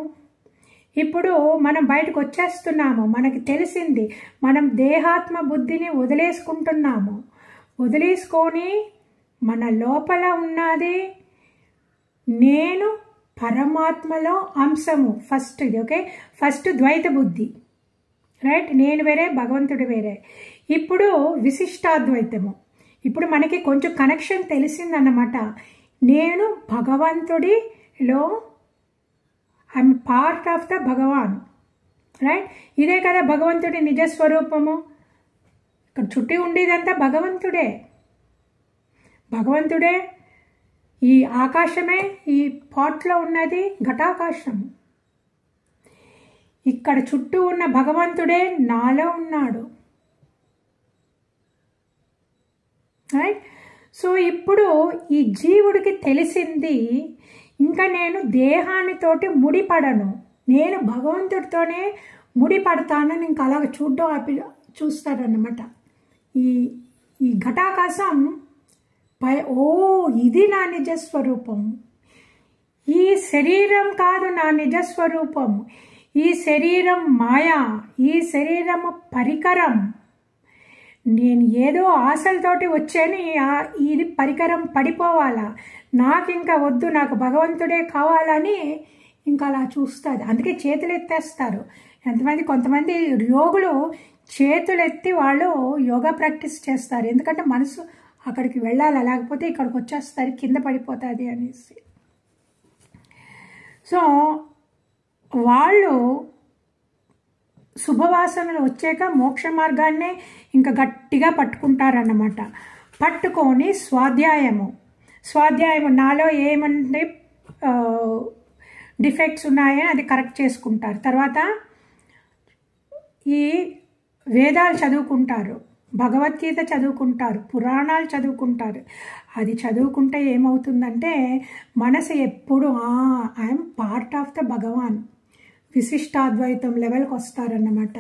ఇప్పుడు మనం బయటకు వచ్చేస్తున్నాము, మనకి తెలిసింది, మనం దేహాత్మ బుద్ధిని వదిలేసుకుంటున్నాము. వదిలేసుకొని మన లోపల ఉన్నది నేను పరమాత్మలో అంశము. ఫస్ట్ ఇది. ఓకే, ఫస్ట్ ద్వైత బుద్ధి, రైట్? నేను వేరే, భగవంతుడు వేరే. ఇప్పుడు విశిష్టాద్వైతము. ఇప్పుడు మనకి కొంచెం కనెక్షన్ తెలిసిందన్నమాట. నేను భగవంతుడిలో, I am part of the Bhagwan, right? ఇదే కదా భగవంతుడి నిజస్వరూపము. ఇక్కడ చుట్టి ఉండేదంతా భగవంతుడే. ఈ ఆకాశమే ఈ పాట్లో ఉన్నది ఘటాకాశం. ఇక్కడ చుట్టూ ఉన్న భగవంతుడే నాలో ఉన్నాడు, రైట్? సో ఇప్పుడు ఈ జీవుడికి తెలిసింది, ఇంకా నేను దేహానితోటి ముడిపడను, నేను భగవంతుడితోనే ముడిపడతానని ఇంకా అలాగ చూస్తాడన్నమాట. ఈ ఘటాకాశం ఇది నా నిజస్వరూపం. ఈ శరీరం కాదు నా నిజస్వరూపం. ఈ శరీరం మాయా, ఈ శరీరము పరికరం. నేను ఏదో ఆశలతోటి వచ్చాను, ఇది పరికరం పడిపోవాలా, నాకు ఇంకా వద్దు, నాకు భగవంతుడే కావాలని ఇంకా అలా చూస్తుంది. అందుకే చేతులు ఎత్తేస్తారు కొంతమంది యోగులు. చేతులెత్తి వాళ్ళు యోగా ప్రాక్టీస్ చేస్తారు, ఎందుకంటే మనసు అక్కడికి వెళ్ళాలి, లేకపోతే ఇక్కడికి వచ్చేస్తారు, కింద పడిపోతుంది అనేసి. సో వాళ్ళు శుభవాసనలు వచ్చాక మోక్ష మార్గాన్నే ఇంకా గట్టిగా పట్టుకుంటారన్నమాట. పట్టుకొని స్వాధ్యాయము నాలో ఏమంటే డిఫెక్ట్స్ ఉన్నాయని అది కరెక్ట్ చేసుకుంటారు. తర్వాత ఈ వేదాలు చదువుకుంటారు, భగవద్గీత చదువుకుంటారు, పురాణాలు చదువుకుంటారు. అది చదువుకుంటే ఏమవుతుందంటే మనసు ఎప్పుడు ఐఎమ్ పార్ట్ ఆఫ్ ద భగవాన్, విశిష్టాద్వైతం లెవెల్కి వస్తారన్నమాట.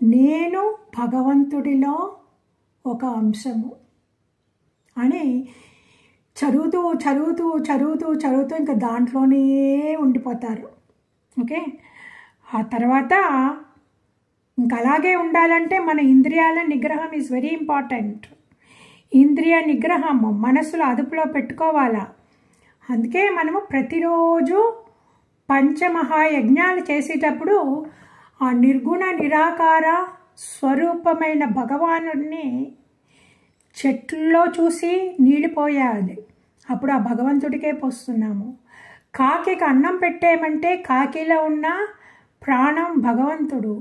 నేను భగవంతుడిలో ఒక అంశము అని చదువుతూ ఇంకా దాంట్లోనే ఉండిపోతారు. ఓకే, ఆ తర్వాత ఇంకా అలాగే ఉండాలంటే మన ఇంద్రియాల నిగ్రహం ఈజ్ వెరీ ఇంపార్టెంట్. ఇంద్రియ నిగ్రహం మనసులో అదుపులో పెట్టుకోవాలా. అందుకే మనము ప్రతిరోజు పంచమహాయజ్ఞాలు చేసేటప్పుడు ఆ నిర్గుణ నిరాకార స్వరూపమైన భగవానుడిని చెట్లలో చూసి నీళ్ళిపోయాలి, అప్పుడు ఆ భగవంతుడికే పోస్తున్నాము. కాకికి అన్నం పెట్టేయమంటే కాకిలో ఉన్న ప్రాణం భగవంతుడు,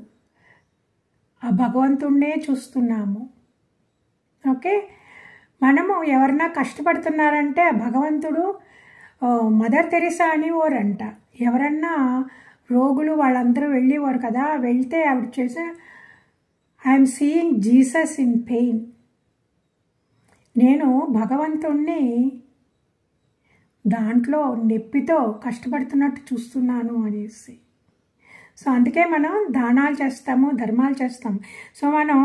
ఆ భగవంతుడినే చూస్తున్నాము. ఓకే, మనము ఎవరన్నా కష్టపడుతున్నారంటే ఆ భగవంతుడు మదర్ తెరిసా అనేవారంట. ఎవరన్నా రోగులు వాళ్ళందరూ వెళ్ళేవారు కదా, వెళ్తే ఆవిడ చేసే I'm seeing Jesus in pain, నేను భగవంతుణ్ణి దాంట్లో నొప్పితో కష్టపడుతున్నట్టు చూస్తున్నాను అనేసి. సో అందుకే మనం దానాలు చేస్తాము, ధర్మాలు చేస్తాము. సో మనం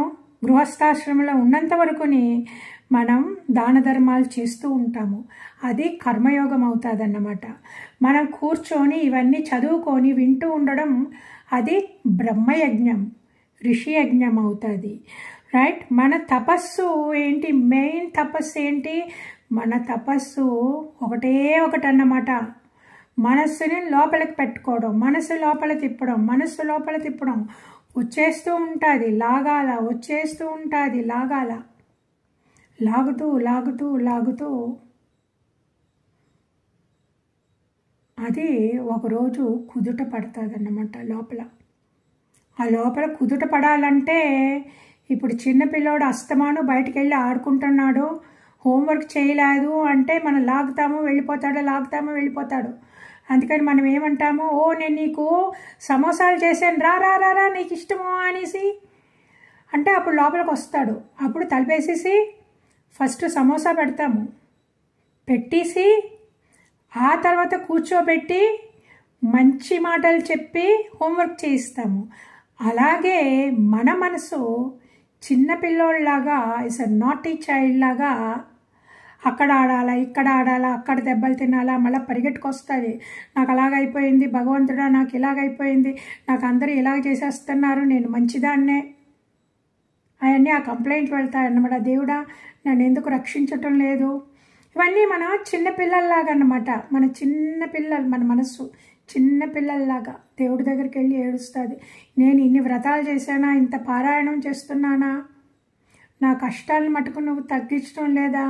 గృహస్థాశ్రమంలో ఉన్నంత వరకుని మనం దాన ధర్మాలు చేస్తూ ఉంటాము. అది కర్మయోగం అవుతుంది అన్నమాట. మనం కూర్చొని ఇవన్నీ చదువుకొని వింటూ ఉండడం అది బ్రహ్మయజ్ఞం, ఋషి యజ్ఞం అవుతుంది. రైట్? మన తపస్సు ఏంటి? మెయిన్ తపస్సు ఏంటి? మన తపస్సు ఒకటే ఒకటి అన్నమాట. మనస్సుని లోపలికి పెట్టుకోవడం, మనసు లోపల తిప్పడం, మనస్సు లోపల తిప్పడం. వచ్చేస్తూ ఉంటుంది లాగాల, వచ్చేస్తూ ఉంటుంది లాగాల, లాగుతూ లాగుతూ లాగుతూ అది ఒకరోజు కుదుట పడుతుంది అన్నమాట లోపల. ఆ లోపల కుదుట పడాలంటే ఇప్పుడు చిన్నపిల్లోడు అస్తమాను బయటికి వెళ్ళి ఆడుకుంటున్నాడు, హోంవర్క్ చేయలేదు అంటే మనం లాగుతాము వెళ్ళిపోతాడు, లాగుతాము వెళ్ళిపోతాడు. అందుకని మనం ఏమంటాము, ఓ నేను నీకు సమోసాలు చేశాను రా రా రా రా నీకు ఇష్టమో అనేసి అంటే అప్పుడు లోపలికి వస్తాడు. అప్పుడు తలిపేసేసి ఫస్ట్ సమోసా పెడతాము, పెట్టేసి ఆ తర్వాత కూర్చోబెట్టి మంచి మాటలు చెప్పి హోంవర్క్ చేయిస్తాము. అలాగే మన మనసు చిన్నపిల్లోళ్ళలాగా ఇస్ అ నాటీ చైల్డ్ లాగా అక్కడ ఆడాలా, ఇక్కడ ఆడాలా, అక్కడ దెబ్బలు తినాలా, మళ్ళీ పరిగెట్టుకొస్తుంది. నాకు అలాగైపోయింది భగవంతుడా, నాకు ఇలాగైపోయింది, నాకు అందరూ ఇలాగ చేసేస్తున్నారు, నేను మంచిదాన్నే అవన్నీ ఆ కంప్లైంట్ వెళ్తాయన్నమాట. దేవుడా నన్ను ఎందుకు రక్షించటం లేదు? ఇవన్నీ మన చిన్నపిల్లల్లాగా అన్నమాట. మన చిన్నపిల్లలు, మన మనస్సు చిన్నపిల్లల్లాగా దేవుడి దగ్గరికి వెళ్ళి ఏడుస్తుంది. నేను ఇన్ని వ్రతాలు చేశానా, ఇంత పారాయణం చేస్తున్నానా, నా కష్టాలను మటుకు నువ్వు తగ్గించడం లేదా?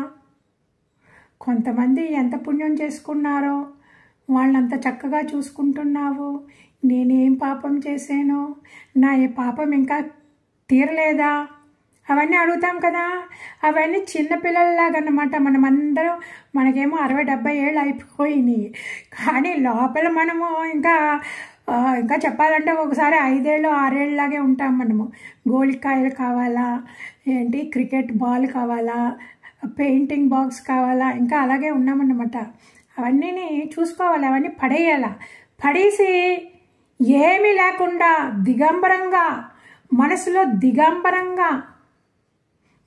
కొంతమంది ఎంత పుణ్యం చేసుకున్నారో వాళ్ళంత చక్కగా చూసుకుంటున్నావు, నేనేం పాపం చేశానో, నా ఏ పాపం ఇంకా తీరలేదా, అవన్నీ అడుగుతాం కదా. అవన్నీ చిన్నపిల్లల్లాగా అన్నమాట. మనమందరం మనకేమో 60-70 ఏళ్ళు అయిపోయినాయి, కానీ లోపల మనము ఇంకా చెప్పాలంటే ఒకసారి 5 ఏళ్ళు 6 ఏళ్ళలాగే ఉంటాం. మనము గోళికాయలు కావాలా, ఏంటి క్రికెట్ బాల్ కావాలా, పెయింటింగ్ బాక్స్ కావాలా, ఇంకా అలాగే ఉన్నామన్నమాట. అవన్నీ చూసుకోవాలి, అవన్నీ పడేయాలా. పడేసి ఏమీ లేకుండా దిగంబరంగా, మనసులో దిగంబరంగా,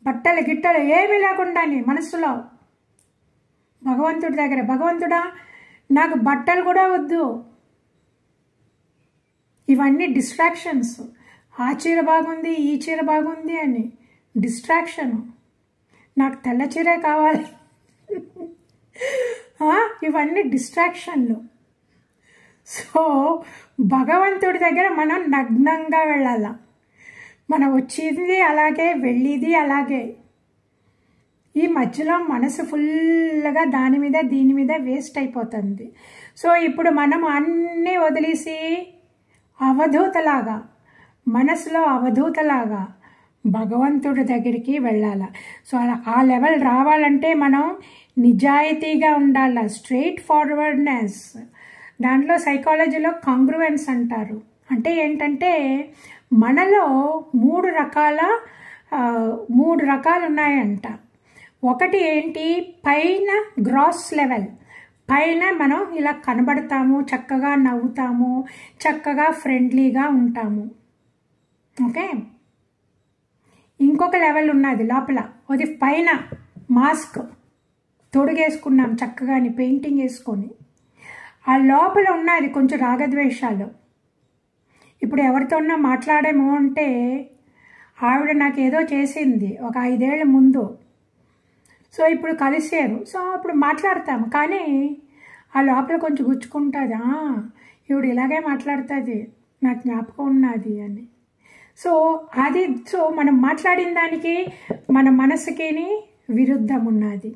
బట్టలు గిట్టలు ఏమీ లేకుండా మనసులో భగవంతుడి దగ్గర, భగవంతుడా నాకు బట్టలు కూడా వద్దు. ఇవన్నీ డిస్ట్రాక్షన్స్. ఆ చీర బాగుంది, ఈ చీర బాగుంది అని డిస్ట్రాక్షను. నాకు తెల్ల చీరే కావాలి, ఇవన్నీ డిస్ట్రాక్షన్లు. సో భగవంతుడి దగ్గర మనం నగ్నంగా వెళ్ళాల. మనం వచ్చేది అలాగే, వెళ్ళేది అలాగే. ఈ మధ్యలో మనసు ఫుల్గా దాని మీద దీని మీద వేస్ట్ అయిపోతుంది. సో ఇప్పుడు మనం అన్నీ వదిలేసి అవధూతలాగా, మనసులో అవధూతలాగా భగవంతుడి దగ్గరికి వెళ్ళాలి. సో ఆ లెవెల్ రావాలంటే మనం నిజాయితీగా ఉండాలి, స్ట్రైట్ ఫార్వర్డ్నెస్. దాంట్లో సైకాలజీలో కాంగ్రువెన్స్ అంటారు. అంటే ఏంటంటే మనలో 3 రకాలు ఉన్నాయంట. ఒకటి ఏంటి, పైన గ్రాస్ లెవెల్, పైన మనం ఇలా కనబడతాము, చక్కగా నవ్వుతాము, చక్కగా ఫ్రెండ్లీగా ఉంటాము. ఓకే. ఇంకొక లెవెల్ ఉన్నది లోపల, అది పైన మాస్క్ తొడుగేసుకున్నాం చక్కగాని పెయింటింగ్ వేసుకొని. ఆ లోపల ఉన్నది కొంచెం రాగద్వేషాలు. ఇప్పుడు ఎవరితోన్నా మాట్లాడేమో అంటే ఆవిడ నాకు ఏదో చేసింది ఒక 5 ఏళ్ల ముందు, సో ఇప్పుడు కలిసారు, సో అప్పుడు మాట్లాడతాము, కానీ ఆ లోపల కొంచెం గుచ్చుకుంటుంది, ఈవిడ ఇలాగే మాట్లాడుతుంది, నాకు జ్ఞాపకం ఉన్నది అని. సో మనం మాట్లాడిన దానికి మన మనసుకి విరుద్ధం ఉన్నది.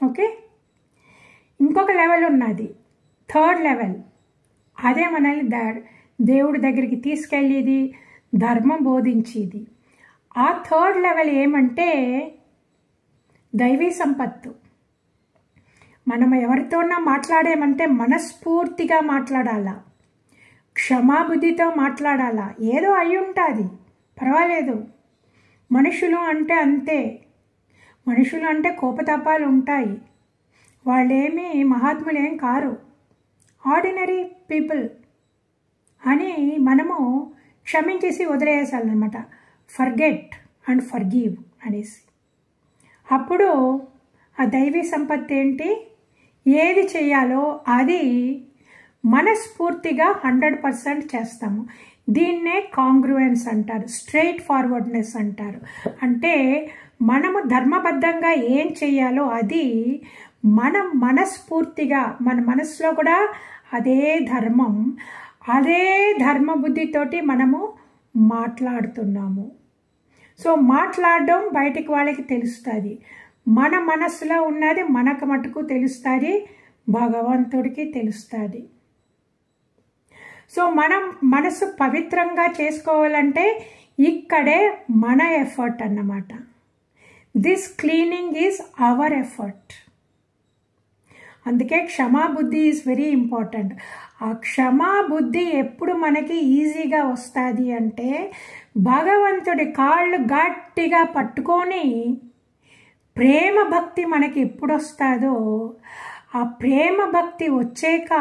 ఓకే. ఇంకొక లెవెల్ ఉన్నది, 3rd లెవెల్. అదే మనల్ని దేవుడి దగ్గరికి తీసుకెళ్ళేది, ధర్మం బోధించేది. ఆ 3rd లెవెల్ ఏమంటే దైవీ సంపత్తు. మనం ఎవరితోనా మాట్లాడేమంటే మనస్ఫూర్తిగా మాట్లాడాలా, క్షమాబుద్ధితో మాట్లాడాలా. ఏదో అయి ఉంటుంది, పర్వాలేదు. మనుషులు అంటే అంతే, మనుషులు అంటే కోపతాపాలు ఉంటాయి. వాళ్ళేమీ మహాత్ములేం కారు, ఆర్డినరీ పీపుల్ అని మనము క్షమించేసి వదిలేయాలన్నమాట. ఫర్గెట్ అండ్ ఫర్గివ్ అనేసి. అప్పుడు ఆ దైవీ సంపత్తి ఏంటి, ఏది చేయాలో అది మనస్ఫూర్తిగా 100% చేస్తాము. దీన్నే కాంగ్రుయెన్స్ అంటారు, స్ట్రైట్ ఫార్వర్డ్నెస్ అంటారు. అంటే మనము ధర్మబద్ధంగా ఏం చేయాలో అది మనం మనస్ఫూర్తిగా, మన మనసులో కూడా అదే ధర్మం, అదే ధర్మబుద్ధితోటి మనము మాట్లాడుతున్నాము. సో మాట్లాడడం బయటికి వాళ్ళకి తెలుస్తుంది. మన మనస్సులో ఉన్నది మనకు మటుకు తెలుస్తుంది, భగవంతుడికి తెలుస్తుంది. సో మనం మనసు పవిత్రంగా చేసుకోవాలంటే ఇక్కడే మన ఎఫర్ట్ అన్నమాట. This cleaning is our effort. అందుకే క్షమాబుద్ధి ఈజ్ వెరీ ఇంపార్టెంట్. ఆ క్షమాబుద్ధి ఎప్పుడు మనకి ఈజీగా వస్తుంది అంటే భగవంతుడి కాళ్ళు గట్టిగా పట్టుకొని ప్రేమ భక్తి మనకి ఎప్పుడు వస్తుందో, ఆ ప్రేమ భక్తి వచ్చాక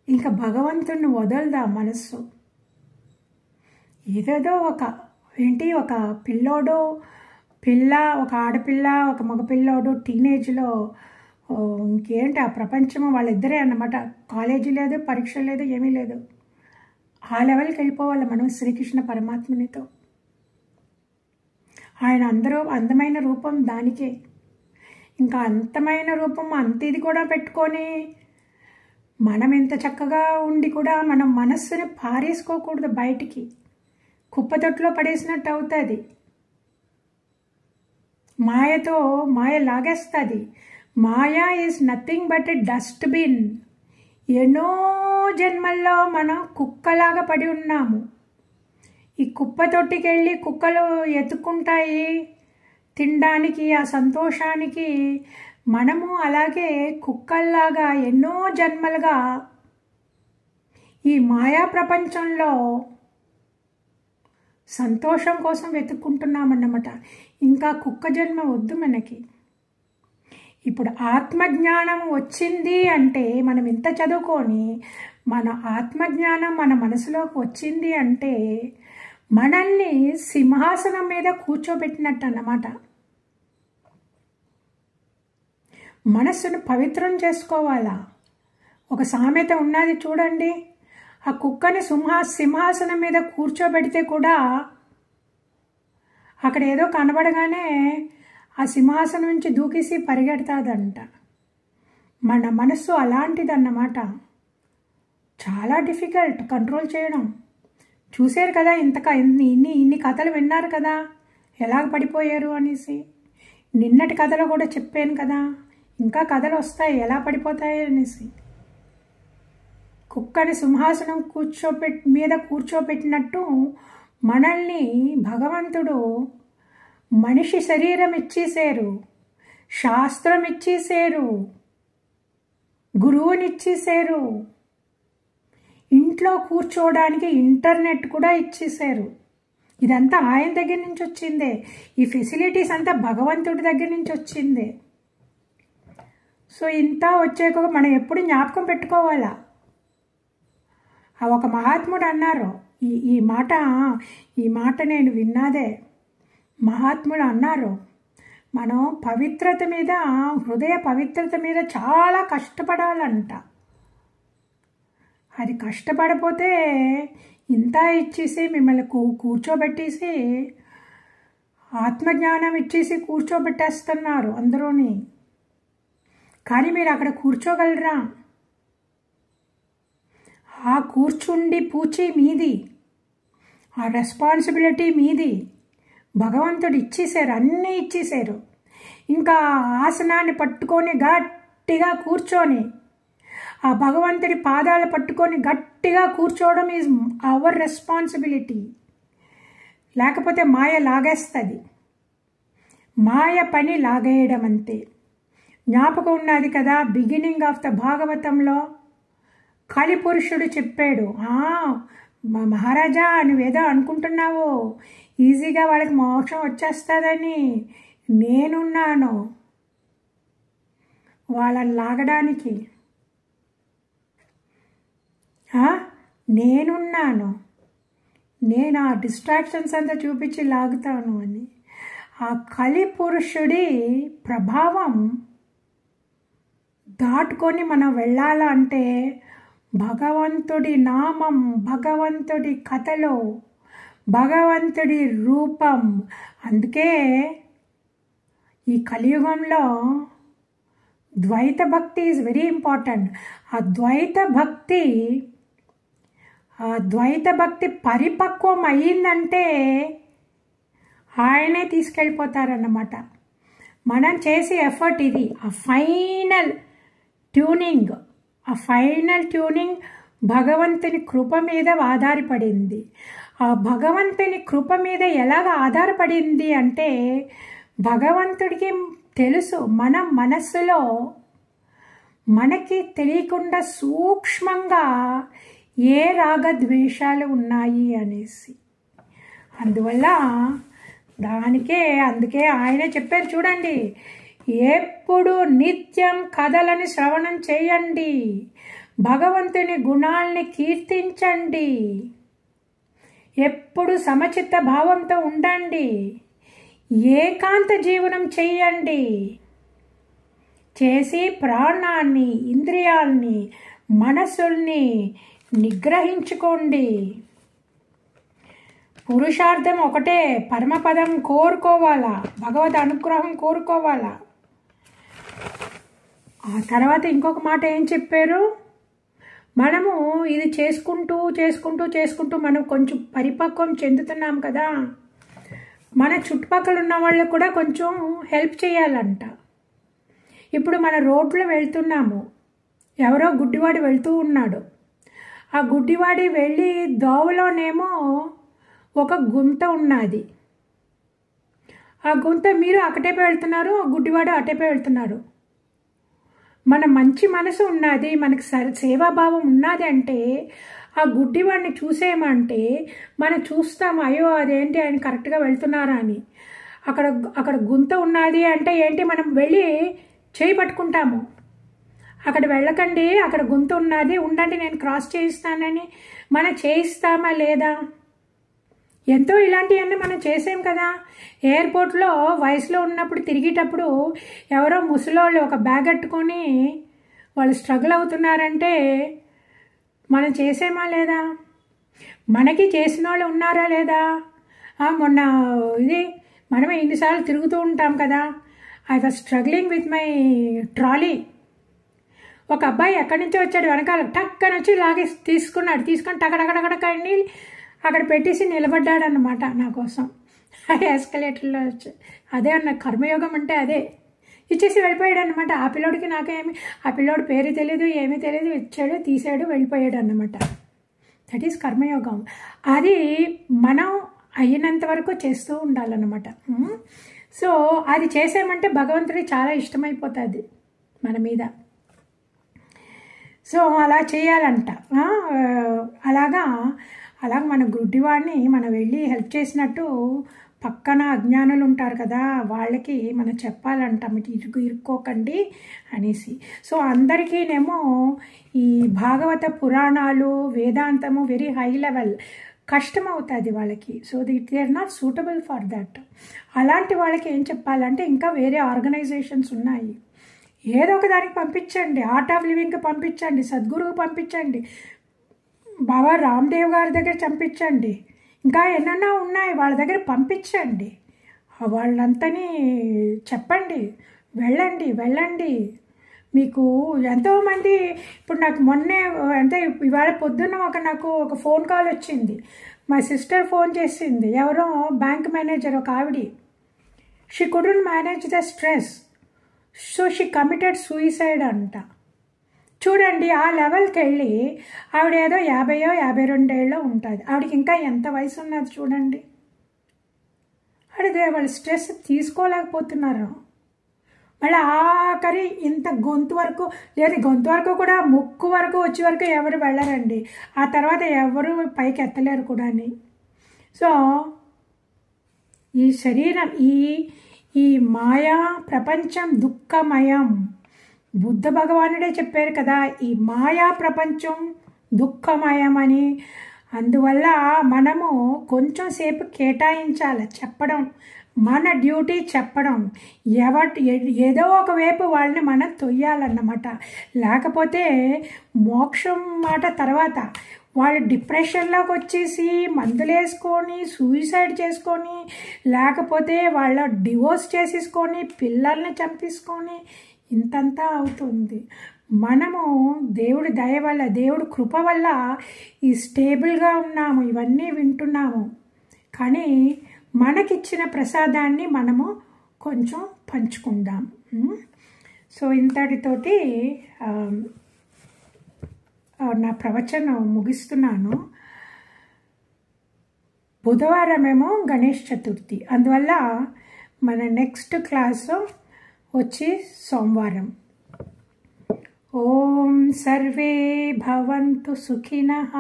ఇంకా భగవంతుడిని వదలదా మనస్సు. ఏదేదో ఒక పిల్లోడు, ఒక ఆడపిల్ల, ఒక మగపిల్లోడు టీనేజ్లో ఇంకేంటి ఆ ప్రపంచము వాళ్ళిద్దరే అన్నమాట. కాలేజీ లేదు, పరీక్ష లేదు, ఏమీ లేదు. ఆ లెవెల్కి వెళ్ళిపోవాలి మనం శ్రీకృష్ణ పరమాత్మనితో. ఆయన అందమైన రూపం దానికే. ఇంకా అంతమైన రూపం అంత ఇది కూడా పెట్టుకొని మనం ఎంత చక్కగా ఉండి కూడా మనం మనస్సుని పారేసుకోకూడదు బయటికి. కుప్పతొట్టులో పడేసినట్టు అవుతుంది. మాయ లాగేస్తుంది. Maya is nothing but a dustbin. ఎన్నో జన్మల్లో మనం కుక్కలాగా పడి ఉన్నాము. ఈ కుప్పతొట్టికి వెళ్ళి కుక్కలు ఎత్తుకుంటాయి తినడానికి, ఆ సంతోషానికి. మనము అలాగే కుక్కల్లాగా ఎన్నో జన్మలుగా ఈ మాయా ప్రపంచంలో సంతోషం కోసం వెతుక్కుంటున్నామన్నమాట. ఇంకా కుక్క జన్మ వద్దు మనకి. ఇప్పుడు ఆత్మజ్ఞానం వచ్చింది అంటే మనం ఇంత చదువుకొని మన ఆత్మజ్ఞానం మన మనసులోకి వచ్చింది అంటే మనల్ని సింహాసనం మీద కూర్చోబెట్టినట్టు అన్నమాట. మనస్సును పవిత్రం చేసుకోవాలా. ఒక సామెత ఉన్నది చూడండి, ఆ కుక్కని సింహాసనం మీద కూర్చోబెడితే కూడా అక్కడ ఏదో కనబడగానే ఆ సింహాసనం నుంచి దూకేసి పరిగెడతాదంట. మన మనస్సు అలాంటిదన్నమాట. చాలా డిఫికల్ట్ కంట్రోల్ చేయడం. చూశారు కదా, ఇన్ని కథలు విన్నారు కదా ఎలాగ పడిపోయారు అనేసి. నిన్నటి కథలో కూడా చెప్పాను కదా, ఇంకా కథలు వస్తాయి ఎలా పడిపోతాయి అనేసి. కుక్కని సింహాసనం మీద కూర్చోబెట్టినట్టు మనల్ని భగవంతుడు మనిషి శరీరం ఇచ్చేశారు, శాస్త్రం ఇచ్చేశారు, గురువునిచ్చేశారు, ఇంట్లో కూర్చోవడానికి ఇంటర్నెట్ కూడా ఇచ్చేశారు. ఇదంతా ఆయన దగ్గర నుంచి వచ్చిందే. ఈ ఫెసిలిటీస్ అంతా భగవంతుడి దగ్గర నుంచి వచ్చిందే. సో ఇంత వచ్చాక మనం ఎప్పుడు జ్ఞాపకం పెట్టుకోవాలా. ఒక మహాత్ముడు అన్నారు, ఈ మాట నేను విన్నాదే. మహాత్ముడు అన్నారు, మనం పవిత్రత మీద, హృదయ పవిత్రత మీద చాలా కష్టపడాలంట. అది కష్టపడిపోతే ఇంత ఇచ్చేసి మిమ్మల్ని కూర్చోబెట్టేసి ఆత్మజ్ఞానం ఇచ్చేసి కూర్చోబెట్టేస్తున్నారు అందరూని. కానీ మీరు అక్కడ కూర్చోగలరా? ఆ కూర్చుండి పూచి మీది, ఆ రెస్పాన్సిబిలిటీ మీది. భగవంతుడు ఇచ్చేశారు, అన్నీ ఇచ్చేశారు. ఇంకా ఆసనాన్ని పట్టుకొని గట్టిగా కూర్చొని ఆ భగవంతుడి పాదాలు పట్టుకొని గట్టిగా కూర్చోవడం ఈజ్ అవర్ రెస్పాన్సిబిలిటీ. లేకపోతే మాయ లాగేస్తుంది. మాయ పని లాగేయడం అంతే. జ్ఞాపకం ఉన్నది కదా, బిగినింగ్ ఆఫ్ ద భాగవతంలో కలిపురుషుడు చెప్పాడు, మహారాజా నువ్వేదో అనుకుంటున్నావు ఈజీగా వాళ్ళకి మోక్షం వచ్చేస్తుందని, నేనున్నాను వాళ్ళని లాగడానికి, నేనున్నాను, నేను ఆ డిస్ట్రాక్షన్స్ అంతా చూపించి లాగుతాను అని. ఆ కలిపురుషుడి ప్రభావం దాటుకొని మనం వెళ్ళాలంటే భగవంతుడి నామం, భగవంతుడి కథలో భగవంతుడి రూపం. అందుకే ఈ కలియుగంలో ద్వైత భక్తి ఈజ్ వెరీ ఇంపార్టెంట్. ఆ ద్వైత భక్తి పరిపక్వం అయ్యిందంటే ఆయనే తీసుకెళ్ళిపోతారన్నమాట. మనం చేసే ఎఫర్ట్ ఇది. ఆ ఫైనల్ ట్యూనింగ్ భగవంతుని కృప మీద ఆధారపడింది. ఆ భగవంతుని కృప మీద ఎలాగ ఆధారపడింది అంటే, భగవంతుడికి తెలుసు మన మనస్సులో మనకి తెలియకుండా సూక్ష్మంగా ఏ రాగద్వేషాలు ఉన్నాయి అనేసి. అందువల్ల అందుకే ఆయన చెప్పారు చూడండి, ఎప్పుడు నిత్యం కథలని శ్రవణం చేయండి, భగవంతుని గుణాల్ని కీర్తించండి, ఎప్పుడు సమచిత్త భావంతో ఉండండి, ఏకాంత జీవనం చెయ్యండి, చేసి ప్రాణాన్ని, ఇంద్రియాల్ని, మనసుల్ని నిగ్రహించుకోండి. పురుషార్థం ఒకటే, పరమపదం కోరుకోవాలా, భగవద్ అనుగ్రహం కోరుకోవాలా. ఆ తర్వాత ఇంకొక మాట ఏం చెప్పారు, మనము ఇది చేసుకుంటూ మనం కొంచెం పరిపక్వం చెందుతున్నాం కదా, మన చుట్టుపక్కల ఉన్న వాళ్ళకు కూడా కొంచెం హెల్ప్ చేయాలంట. ఇప్పుడు మన రోడ్లో వెళ్తున్నాము, ఎవరో గుడ్డివాడు వెళ్తూ ఉన్నాడు. ఆ గుడ్డివాడి వెళ్ళి దోవలోనేమో ఒక గుంత ఉన్నది. ఆ గుంత మీరు అకటేపై వెళ్తున్నారు, గుడ్డివాడు అటేపై వెళ్తున్నారు. మన మంచి మనసు ఉన్నది, మనకి సేవాభావం ఉన్నది అంటే ఆ గుడ్డివాడిని చూసేమంటే మనం చూస్తాము, అయ్యో అదేంటి ఆయన కరెక్ట్గా వెళ్తున్నారా అని. అక్కడ గుంత ఉన్నది అంటే ఏంటి, మనం వెళ్ళి చేయి పట్టుకుంటాము. అక్కడ వెళ్ళకండి, అక్కడ గుంత ఉన్నది, ఉండండి నేను క్రాస్ చేయిస్తానని మనం చేయిస్తామా లేదా? ఎంతో ఇలాంటివన్నీ మనం చేసాం కదా. ఎయిర్పోర్ట్లో వయసులో ఉన్నప్పుడు తిరిగేటప్పుడు ఎవరో ముసలోళ్ళు ఒక బ్యాగ్ కట్టుకొని వాళ్ళు స్ట్రగుల్ అవుతున్నారంటే మనం చేసేమా లేదా? మనకి చేసిన వాళ్ళు ఉన్నారా లేదా? మొన్న మనమే ఇన్నిసార్లు తిరుగుతూ ఉంటాం కదా. I was struggling with my trolley. ఒక అబ్బాయి ఎక్కడి నుంచో వచ్చాడు, వెనకాల టక్కని వచ్చి తీసుకొని టకటకటకటకండి అక్కడ పెట్టేసి నిలబడ్డాడు అన్నమాట నా కోసం. ఎస్కలేటర్లో వచ్చి అదే అన్న కర్మయోగం అంటే అదే. ఇచ్చేసి వెళ్ళిపోయాడు అన్నమాట. ఆ పిల్లోడికి నాకేమి, ఆ పిల్లోడు పేరు తెలియదు, ఏమీ తెలియదు, ఇచ్చాడు, తీసాడు, వెళ్ళిపోయాడు అన్నమాట. దట్ ఈస్ కర్మయోగం. అది మనం అయినంత వరకు చేస్తూ ఉండాలన్నమాట. సో అది చేసామంటే భగవంతుడికి చాలా ఇష్టమైపోతుంది మన మీద. సో అలా చేయాలంట. అలాగా మన గుడ్డివాడిని మనం వెళ్ళి హెల్ప్ చేసినట్టు పక్కన అజ్ఞానులు ఉంటారు కదా, వాళ్ళకి మనం చెప్పాలంట, మీకు ఇరుక్కోకండి అనేసి. సో అందరికీనేమో ఈ భాగవత పురాణాలు, వేదాంతము వెరీ హై లెవెల్ కష్టం అవుతుంది వాళ్ళకి. So they are not suitable for that. అలాంటి వాళ్ళకి ఏం చెప్పాలంటే, ఇంకా వేరే ఆర్గనైజేషన్స్ ఉన్నాయి, ఏదో ఒక దానికి పంపించండి. ఆర్ట్ ఆఫ్ లివింగ్కి పంపించండి, సద్గురువుకి పంపించండి, బాబా రామ్దేవ్ గారి దగ్గర పంపించండి, ఇంకా ఎన్నెన్నో ఉన్నాయి వాళ్ళ దగ్గర పంపించండి. వాళ్ళంతని చెప్పండి, వెళ్ళండి. మీకు ఎంతోమంది, ఇప్పుడు నాకు మొన్నే అంటే ఇవాళ పొద్దున్న నాకు ఒక ఫోన్ కాల్ వచ్చింది. మా సిస్టర్ ఫోన్ చేసింది, ఎవరో బ్యాంక్ మేనేజర్ ఒక ఆవిడ. She couldn't manage the stress, so she committed suicide అంట. చూడండి, ఆ లెవెల్కి వెళ్ళి ఆవిడ ఏదో 50 52 ఉంటుంది. ఆవిడకి ఇంకా ఎంత వయసు ఉన్నది చూడండి. అడిగే వాళ్ళు స్ట్రెస్ తీసుకోలేకపోతున్నారు. మళ్ళీ ఆఖరి ఇంత గొంతు వరకు లేదు, గొంతు వరకు కూడా ముక్కు వరకు వచ్చే వరకు ఎవరు వెళ్ళరండి. ఆ తర్వాత ఎవరు పైకి ఎత్తలేరు కూడా. సో ఈ శరీరం ఈ మాయా ప్రపంచం దుఃఖమయం. బుద్ధ భగవానుడే చెప్పారు కదా, ఈ మాయా ప్రపంచం దుఃఖమయం అని. అందువల్ల మనము కొంచెం సేపు కేటాయించాలి చెప్పడం, మన డ్యూటీ చెప్పడం. ఏదో ఒక వైపు వాళ్ళని మనం తొయ్యాలన్నమాట. లేకపోతే మోక్షం మాట తర్వాత వాళ్ళు డిప్రెషన్లోకి వచ్చేసి మందులు వేసుకొని సూసైడ్ చేసుకొని, లేకపోతే వాళ్ళ డివోర్స్ చేసేసుకొని పిల్లల్ని చంపేసుకొని ఇంతంతా అవుతుంది. మనము దేవుడి దయ వల్ల, దేవుడి కృప వల్ల ఈ స్టేబుల్గా ఉన్నాము, ఇవన్నీ వింటున్నాము. కానీ మనకిచ్చిన ప్రసాదాన్ని మనము కొంచెం పంచుకుందాం. సో ఇంతటితోటి నా ప్రవచనం ముగిస్తున్నాను. బుధవారమేమో గణేష్ చతుర్థి, అందువల్ల మన నెక్స్ట్ క్లాసు వచ్చి సోమవారం. ఓం సర్వే భవంతు సుఖినః,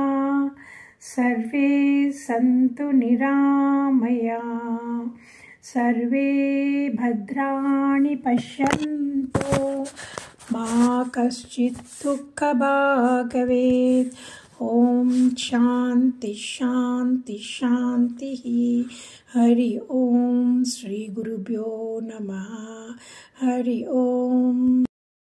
సర్వే సంతు నిరామయా, సర్వే భద్రాణి పశ్యంతు, మా కశ్చిత్ దుఃఖభాగ్ భవేత్. ఓం శాంతి శాంతి శాంతి. హరి ఓం. శ్రీ గురుభ్యో నమః. హరి ఓం.